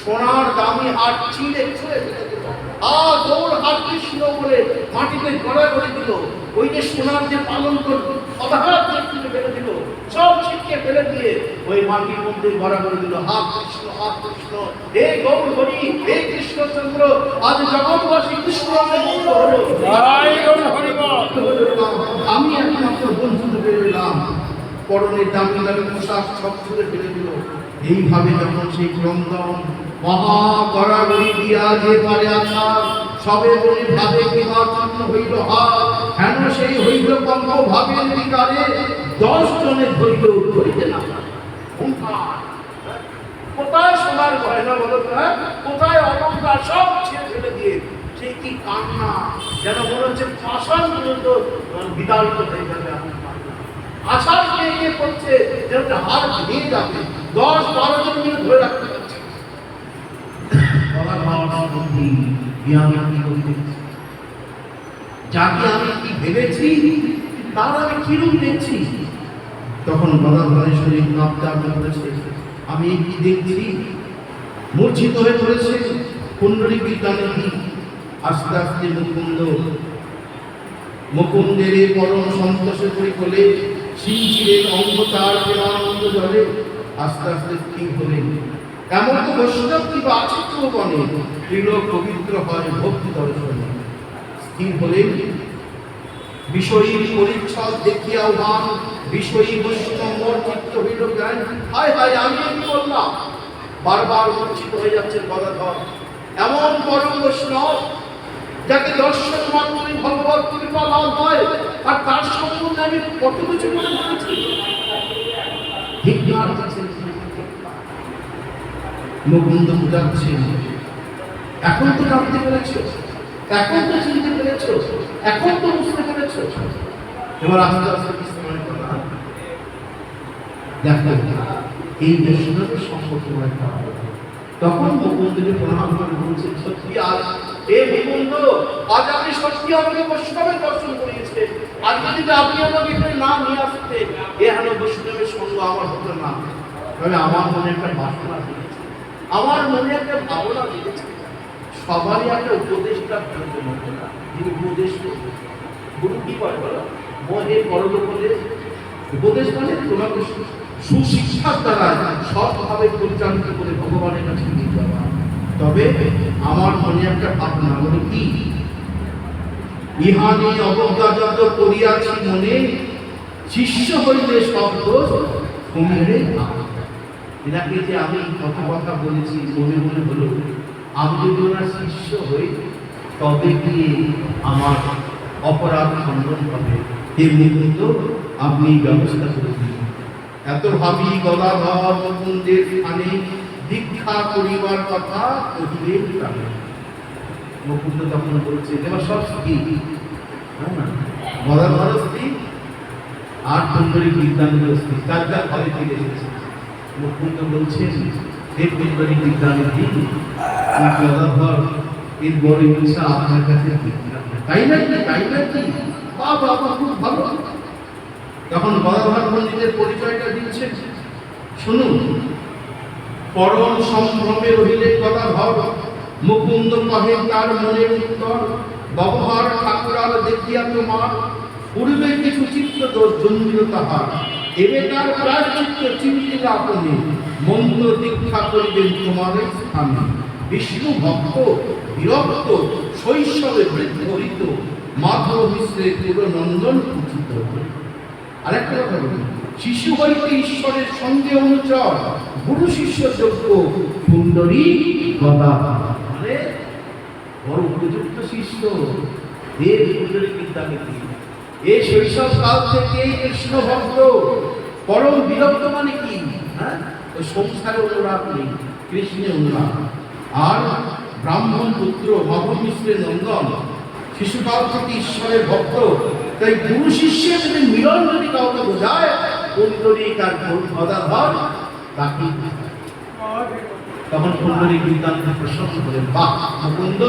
Speaker 3: সোনার দামি হাট ছিঁড়ে ছুঁড়ে ফেলে দিল। দৌড় হাট কৃষ্ণ বলে মাটিতে গড়াগড়ি দিল। ওই যে সোনার যে পালন করতো অধার ছুঁড়ে ফেলে দিল, সব ছিটকে ফেলে দিয়ে ওই মাটির মধ্যে গড়াগড়ি দিল। হাত কৃষ্ণ, হাত কৃষ্ণ, হে গৌর হরি, হে কৃষ্ণচন্দ্র, আজ জগৎবাসী কৃষ্ণ আমি একমাত্র বঞ্চিত হয়ে রইলাম। পরনে দামি দামি পোশাক সব ছুঁড়ে ফেলে দিল। এইভাবে যখন সেই ক্রন্দন মহা গড়াগড়ি দিয়া যে পারে আছা, সবে বলি ভাবে কিবা চূর্ণ হইল হাত। হেন সেই হইল কম্প ভাবের বিকারে, 10 জনে ধরিল ধরিতে না পারে। কোথায় সোনার গয়না বলো তো, কোথায় অলঙ্কার, সব ছেড়ে ফেলে দিয়ে সেই কি কান্না, যেন মনে হচ্ছে পাষাণ পর্যন্ত বিতাড়িত হয়ে যাবে। আশার খেয়ে করছে যেন হার ভেঙে যাবে। 10-12 জন মিলে ধরে রাখতে পারছে। যাকে আমি কি ভেবেছি তার আমি কিরূপ দেখছি। তখন গদাধরের শরীর নাপদাপ করেছে, আমি কি দেখছি, মূর্ছিত হয়ে পড়েছে। কুণ্ডলী বিদ্যানে আস্তে আস্তে মুকুন্দের পরম সন্তোষে করে কোলে শিঞ্চিরের অঙ্গ তার প্রেমানন্দ জলে আস্তে আস্তে স্থির হলেন। এমন তো বৈষ্ণব কিংবা আছে কেউ বনে, ত্রিলোক পবিত্র হয় ভক্তি দর্শনে। স্থির হলেন, বিষয়ী পরিচ্ছদ দেখিয়া উহান, বিষয়ী বৈষ্ণব মোর চিত্ত হইল জ্ঞান। হায় হায়, আমি কি করলাম? বারবার মূর্ছিত হয়ে যাচ্ছেন গদাধর। এমন পরম বৈষ্ণব যাকে দর্শন মাত্রই ভগবত কৃপা লাভ হয়, আর তার সম্বন্ধে আমি কত কিছু মনে করেছি। মুকুন্দ বুঝাচ্ছেন, এখন তো জানতে পেরেছ, এখন তো চিনতে পেরেছ, এখন তো বুঝতে পেরেছ। এবার আস্তে আস্তে কিছু মনে করো, দেখো এই বৈষ্ণবের সম্পর্ক একটা। তখন মুকুন্দকে প্রণাম করে বলছেন, সত্যি আজ হে মুকুন্দ, আজ আপনি সত্যি আমাকে বৈষ্ণবের দর্শন করিয়েছেন। আজ যদি আপনি আমাকে এখানে না নিয়ে আসতেন, এখানে বৈষ্ণবের সঙ্গ আমার হতো না। তবে আমার মনে একটা বাসনা দিয়েছে, আমার মনে একটা ভাবনা দিয়েছে। সবারই একটা উপদেশটা প্রয়োজন হতো না, যিনি উপদেশ করবেন। গুরু কি করে বলো, মনে পরলোকলে উপদেশ মানে তোমাকে সুশিক্ষার দ্বারা সৎভাবে পরিচালিত করে ভগবানের কাছে নিয়ে যাওয়া। তবে আমার মনে একটা ভাবনা হলো কি, ইহানি অবজ্ঞাযত করিয়াছি মনে, শিষ্য হইলে শব্দ কমিলে। এনাকে যে আমি কত কথা বলেছি মনে মনে হলো, আমি যদি ওনার শিষ্য হই তবে গিয়ে আমার অপরাধ খণ্ডন হবে। হে মুকুন্দ, আপনি ব্যবস্থা করে দিন। এত ভাবি গদাধর মুকুন্দের স্থানে দীক্ষা করিবার কথা কহিলেন প্রাণে। মুকুন্দ তখন বলছে এবার সব স্ত্রী, গদাধর স্ত্রী আর পুণ্ডরীক বিদ্যানন্দ স্ত্রী, তার ঘরে ফিরে এসেছে। মুকুন্দ বলছেন হে পুণ্ডরীক বিদ্যানন্দী, গদাধর এর বড় ইচ্ছা আপনার কাছে তাই নাকি, তাই নাকি, বাবা খুব ভালো। তখন গদাধর পণ্ডিতের পরিচয়টা দিচ্ছেন, শুনুন। পরম সম্ভ্রমে রহিলে গদাধর, মুকুন্দ কহে তার মনের উত্তর, ব্যবহার ঠাকুরাল দেখিয়া তোমার, পূর্বে কিছু চিত্ত দোষ জন্মিল তাহার, এবে তার প্রায়শ্চিত্ত চিন্তিল আপনি, মন্ত্র দীক্ষা করিবেন তোমার স্থানে। বিষ্ণু ভক্ত বিরক্ত শৈশবে বৃদ্ধরিত, মাধব মিশ্রের পুরনন্দন উচিত। আরেকটা কথা বলি, শিশু হইতে ঈশ্বরের সঙ্গে অনুচর, গুরু শিষ্য যোগ্য পুণ্ডরীক গদাধর। মানে বড় উপযুক্ত শিষ্য হে পুণ্ডরীক বিদ্যানিধি। এই শৈশব কাল থেকে কৃষ্ণ ভক্ত, পরম বিরক্ত মানে কি, হ্যাঁ, সংসারে অনুরাগ নেই, কৃষ্ণে অনুরাগ। আর ব্রাহ্মণ পুত্র মাধব মিশ্রের নন্দন, শিশুকাল থেকে ঈশ্বরের ভক্ত। তাই গুরু শিষ্যের যদি মিলন যদি কাউকে বোঝায়, পুণ্ডরীক আর গদাধর তাকে। তখন পুণ্ডরীক বিদ্যানন্দ প্রসন্ন করেন, বাহ মুকুন্দ,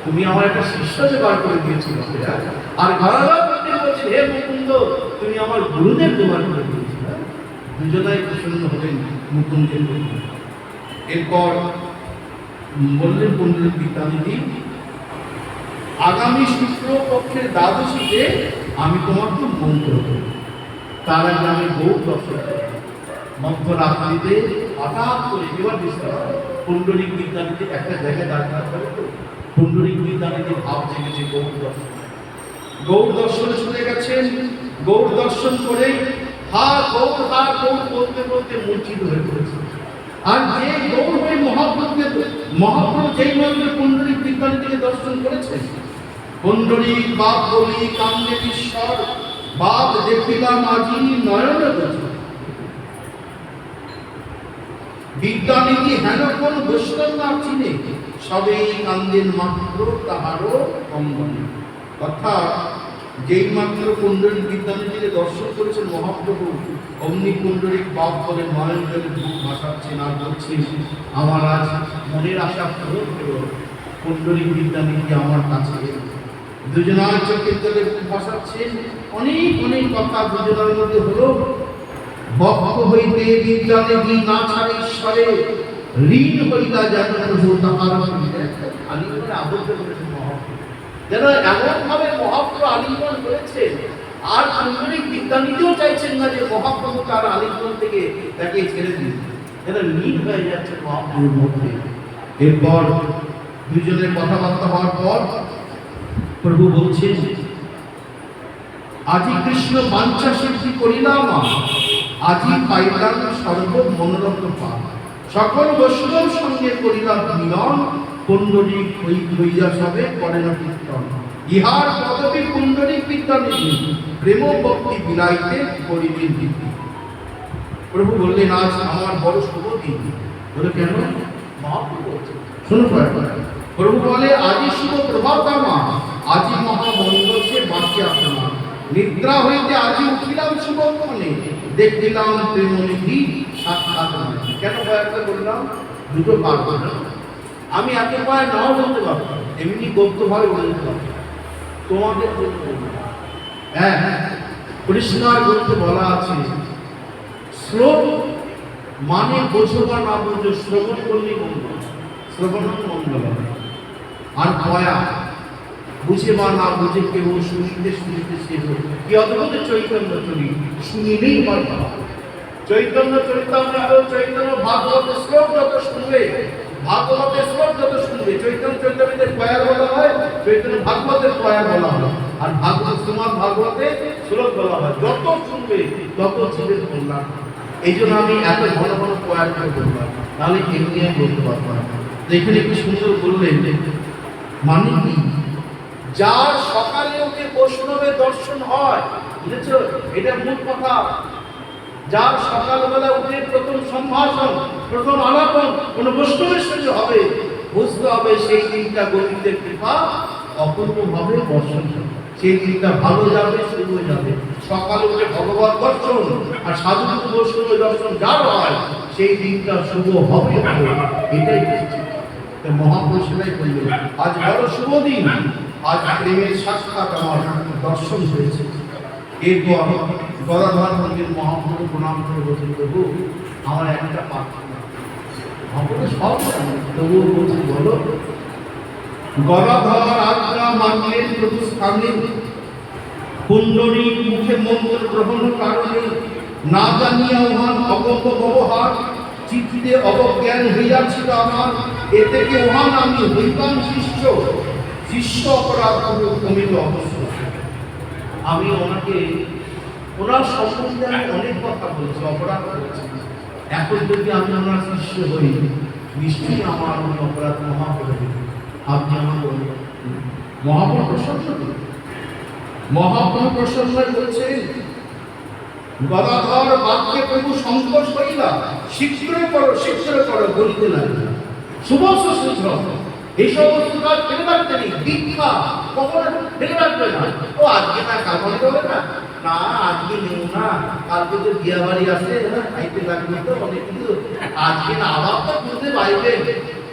Speaker 3: তুমি আমার একটা শিষ্য জোগাড় করে দিয়েছিল। আর গদাধর বলছেন হে মুকুন্দ, তুমি আমার গুরুদেব জোগাড় করে দিয়েছিল। দুজনাই প্রসন্ন হলেন মুকুন্দের। এরপর বললেন পুণ্ডরীক বিদ্যানিধি, আগামী শুক্লপক্ষের দ্বাদশীতে আমি তোমাকে মন্ত্র করব। তার আগে আমি গৌর দর্শন করব। মধ্যরাত্রিতে হঠাৎ করে এবার বিশ্রাম, পুণ্ডরীক বিদ্যানিধি একটা জায়গায় দাঁড়াতে পারে তো, পুণ্ডরীক বিদ্যানিধি ভাব জেগেছে গৌর দর্শন। গৌর দর্শনে চলে গেছেন। গৌর দর্শন করে হা গৌর বলতে বলতে মূর্ছিত হয়ে পড়েছে। আর যে গৌর হয়ে মহাপ্রভু যেই মন্ত্রে পুণ্ডরীক বিদ্যানিধিকে দর্শন করেছে, পুণ্ডরীক বাপ বলি কান্দে ঈশ্বর, বাপ দেখিলাম আজি নয়ন গোচর। বিদ্যানিধি হেন কোন বৈষ্ণব না চিনে, সবেই কান্দেন মাত্র তাহারও অঙ্গনে। অর্থাৎ যেই মাত্র পুণ্ডরীক বিদ্যানিধিকে দর্শন করেছেন মহাপ্রভু, অমনি পুণ্ডরীক বাপ বলে নয়ন জলে বুক ভাসাচ্ছেন আর বলছেন আমার আজ মনের আশা পূরণ হলো, পুণ্ডরীক বিদ্যানিধি আমার কাছে। দুজনার চোখের জলে বুক ভাসাচ্ছেন, অনেক অনেক কথা দুজনার মধ্যে হলো। ভক্ত হইতে বিদ্যানিধি না ছাড়ে ঈশ্বরে, ঋণ হইলা যেন প্রভু তাহার আলিঙ্গনে আবদ্ধ করেছেন মহাপ্রভু। যেন এমন ভাবে মহাপ্রভু আলিঙ্গন করেছেন, আর পুণ্ডরীক বিদ্যানিধিও চাইছেন না যে মহাপ্রভু তার আলিঙ্গন থেকে তাকে ছেড়ে দিন, যেন লীন হয়ে যাচ্ছে মহাপ্রভুর মধ্যে। এরপর দুজনের কথাবার্তা হওয়ার পর প্রভু বলছেন, আজি কৃষ্ণ বাঞ্ছা সিদ্ধি করিলাম, আজি পাইলাম সর্ব মনোরম পাপ, সকল বৈষ্ণব সঙ্গে করিলাম মিলন, পুণ্ডরীক হইয়া সবে করে না কীর্তন। ইহার পদবী পুণ্ডরীক বিদ্যানিধি, প্রেম ভক্তি বিলাইতে করিবেন বৃদ্ধি। প্রভু বললেন আজ আমার বড় শুভ দিন। বলে কেন? মহাপ্রভু বলছেন, শুনুন প্রভু বলে আজি শুভ প্রভাত আমার, আজি মহামঙ্গলকে বাঁচিয়া আপনার, নিদ্রা হইতে আজি উঠিলাম শুভক্ষণে, দেখিলাম প্রেমনিধি সাক্ষাৎ। কেন কয়েকটা বললাম? দুটো পারবো না, আমি এত পায় নাও বলতে পারবো, এমনি গপ্তভাবে বলতে পারবো, তোমাদের বলতে। হ্যাঁ, পরিষ্কার করতে বলা আছে, শ্লোক মানে বোঝো বা না বোঝো, শ্রবণ করলেই মঙ্গল, শ্রবণ মঙ্গল। আর পয়া বুঝে বা না বুঝে কেউ শুনিতে শুনিতে সেব কি অদ্ভুত চৈতন্য চরি শুনিলেই পারবা। চৈতন্য চরিতামৃত চৈতন্য ভাগবতের শ্লোক যত শুনবে, ভাগবতের শ্লোক যত শুনবে, চৈতন্য চরিতামৃতের কয়ার বলা হয়, চৈতন্য ভাগবতের কয়ার বলা হয়, আর ভাগবত শ্রীমদ্ ভাগবতে শ্লোক বলা হয়। যত শুনবে তত জীবের কল্যাণ। এই জন্য আমি এত ঘন ঘন কয়ার করে বললাম, তাহলে এমনি আমি বলতে পারবো না। এখানে কি সুন্দর বললেন, মানে কি, যার সকালে উঠে বৈষ্ণবের দর্শন হয়, বুঝেছ, এটা মূল কথা। যার সকালবেলা উঠে প্রথম সম্ভাষণ, প্রথম আলাপন কোন বৈষ্ণবের সঙ্গে হবে, বুঝতে হবে সেই দিনটা গতিদের কৃপা অপূর্বভাবে বর্ষণ, সেই দিনটা ভালো যাবে, শুভ যাবে। সকালে উঠে ভগবত দর্শন আর সাধু বৈষ্ণবের দর্শন যার হয়, সেই দিনটা শুভ হবে হবে, এটাই মহাপুরুষ সেটাই বললেন। আজ বড় শুভ দিন, আজ প্রেমের সাক্ষাৎ আমার দর্শন হয়েছে। এরপর গদাধর মন্দির মহাপ্রভু প্রণাম করে বলছেন, প্রভু আমার একটা প্রার্থনা। মহাপ্রভু সব তবুও বলছেন, বলো। গদাধর আজ্ঞা মানলেন প্রভু স্থানে, কুণ্ডলী মুখে মন্ত্র গ্রহণ কারণে, না জানিয়া উহান অগম্য ব্যবহার, চিঠিতে অবজ্ঞান হইয়াছিল আমার, এ থেকে উহান আমি হইতাম শিষ্য, শিষ্য অপরাধ কমিত অবশ্য। আমি ওনাকে, ওনার সম্বন্ধে আমি অনেক কথা বলছি, অপরাধ করেছি। এখন যদি আমি ওনার শিষ্য হই, নিশ্চয়ই আমার ওই অপরাধ ক্ষমা করে দেবেন। আপনি আমার মহাপ্রভু প্রসন্ন, মহাপ্রভু প্রসন্ন বলছেন, গদাধর বাক্যে প্রভু সংকোচ হইলা, শীঘ্র করো বলিতে লাগিলা। শুভস্য শীঘ্র, এই সমস্ত কাজ ফেলে রাখতে নেই, দীক্ষা কখনো ফেলে রাখবে না। ও আজকে না, কাল মনে করবে না, না আজকে নেব না, কালকে তো বিয়া বাড়ি আছে, খাইতে লাগবে তো অনেক কিছু, আজকে না, আবার তো ঘুরতে পাইবে।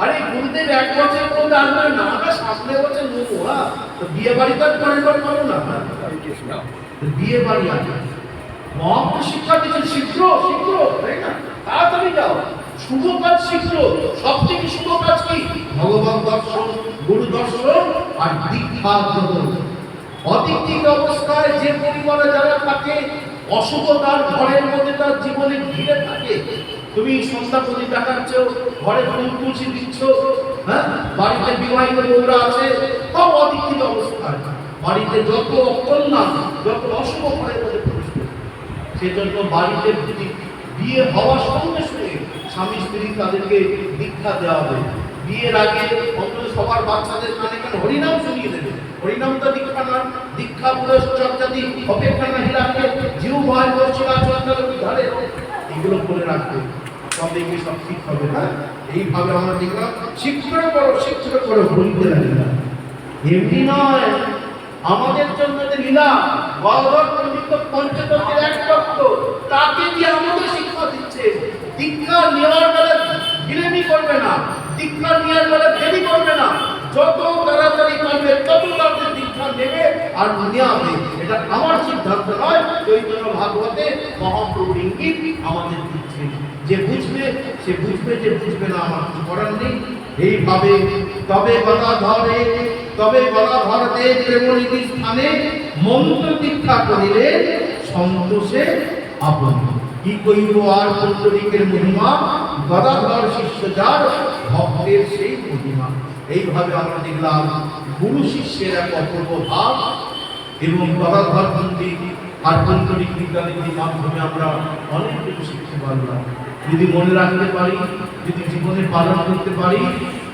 Speaker 3: আরে গুরুদেব 1 বছর মধ্যে আসবে না, আমরা সামনে বছর নেবো। হ্যাঁ, তো বিয়ে বাড়ি তো করো না, বিয়ে বাড়ি আছে, মহাপ্রভু শিক্ষা দিচ্ছেন, শীঘ্র শীঘ্র, তাই না, তাড়াতাড়ি যাও, শুভ কাজ শীঘ্র। সব থেকে শুভ কাজ কি? ভগবান দর্শন, গুরু দর্শন আর দীক্ষা গ্রহণ। অদীক্ষিত অবস্থায় যে পরিবারে যারা থাকে, অশুভ তার ঘরের মধ্যে তার জীবনে ঘিরে থাকে। তুমি সন্ধ্যা প্রতি দেখাচ্ছ, ঘরে ফুল তুলসী দিচ্ছ, হ্যাঁ, বাড়িতে বিবাহিত বউরা আছে, সব অদীক্ষিত অবস্থায়। বাড়িতে যত অকল্যাণ, যত অশুভ ঘরের মধ্যে প্রবেশ করে, সেজন্য বাড়িতে বিয়ে হওয়ার সঙ্গে সঙ্গে স্বামী স্ত্রী তাদেরকে দীক্ষা দেওয়া হবে। বিয়ের আগে অন্তত সবার বাচ্চাদের কানে কানে হরিনাম শুনিয়ে দেবে। হরিনামটা দীক্ষা নয়, দীক্ষা পুরুষ চর্চাদি অপেক্ষা না হিলাকে জীব ভয় করছিলা চর্চার উদ্ধারে, এগুলো করে রাখবে, তবে এগুলো সব ঠিক হবে। হ্যাঁ, এইভাবে আমরা দেখলাম, শীঘ্র করো বলতে লাগলাম। এমনি নয়, আমাদের জন্য যে লীলা, গদাধর পণ্ডিত পঞ্চতত্ত্বের এক তত্ত্ব, তাকে দিয়ে আমাদের শিক্ষা দিচ্ছে। দীক্ষা নেওয়ার বেলা বিলেমি করবে না, দীক্ষা নেওয়ার বেলা দেরি করবে না, যত তাড়াতাড়ি করবে তত তাড়াতাড়ি দীক্ষা নেবে আর নেওয়াবে। এটা আমার সিদ্ধান্ত নয়, চৈতন্য ভাগবতে মহাপ্রভু ইঙ্গিত আমাদের দিচ্ছে। যে বুঝবে সে বুঝবে, যে বুঝবে না আমার কিছু করার নেই। এইভাবে তবে গদাধরতে প্রেমনিধি স্থানে মন্ত্র দীক্ষা করিলে সন্তোষে আপন। কি কইব আর পুণ্ডরীকের মহিমা, গদাধর শিষ্য যার ভক্তের সেই মহিমা। এইভাবে আমরা দেখলাম গুরু শিষ্যের এক অপূর্ব ভাব, এবং গদাধর পণ্ডিত আর পুণ্ডরীক বিজ্ঞানীদের মাধ্যমে আমরা অনেক কিছু শিখতে পারলাম। যদি মনে রাখতে পারি, যদি জীবনে পালন করতে পারি,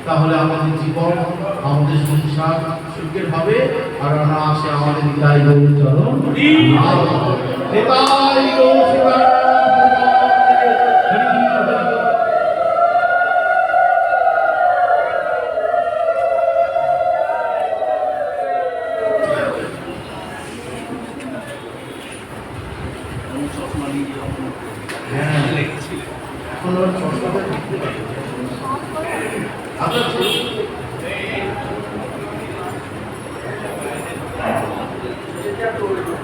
Speaker 3: তাহলে আমাদের জীবন, আমাদের সংসার সুখের হবে। আর না আসে আমাদের হৃদয় গৌর চরণ।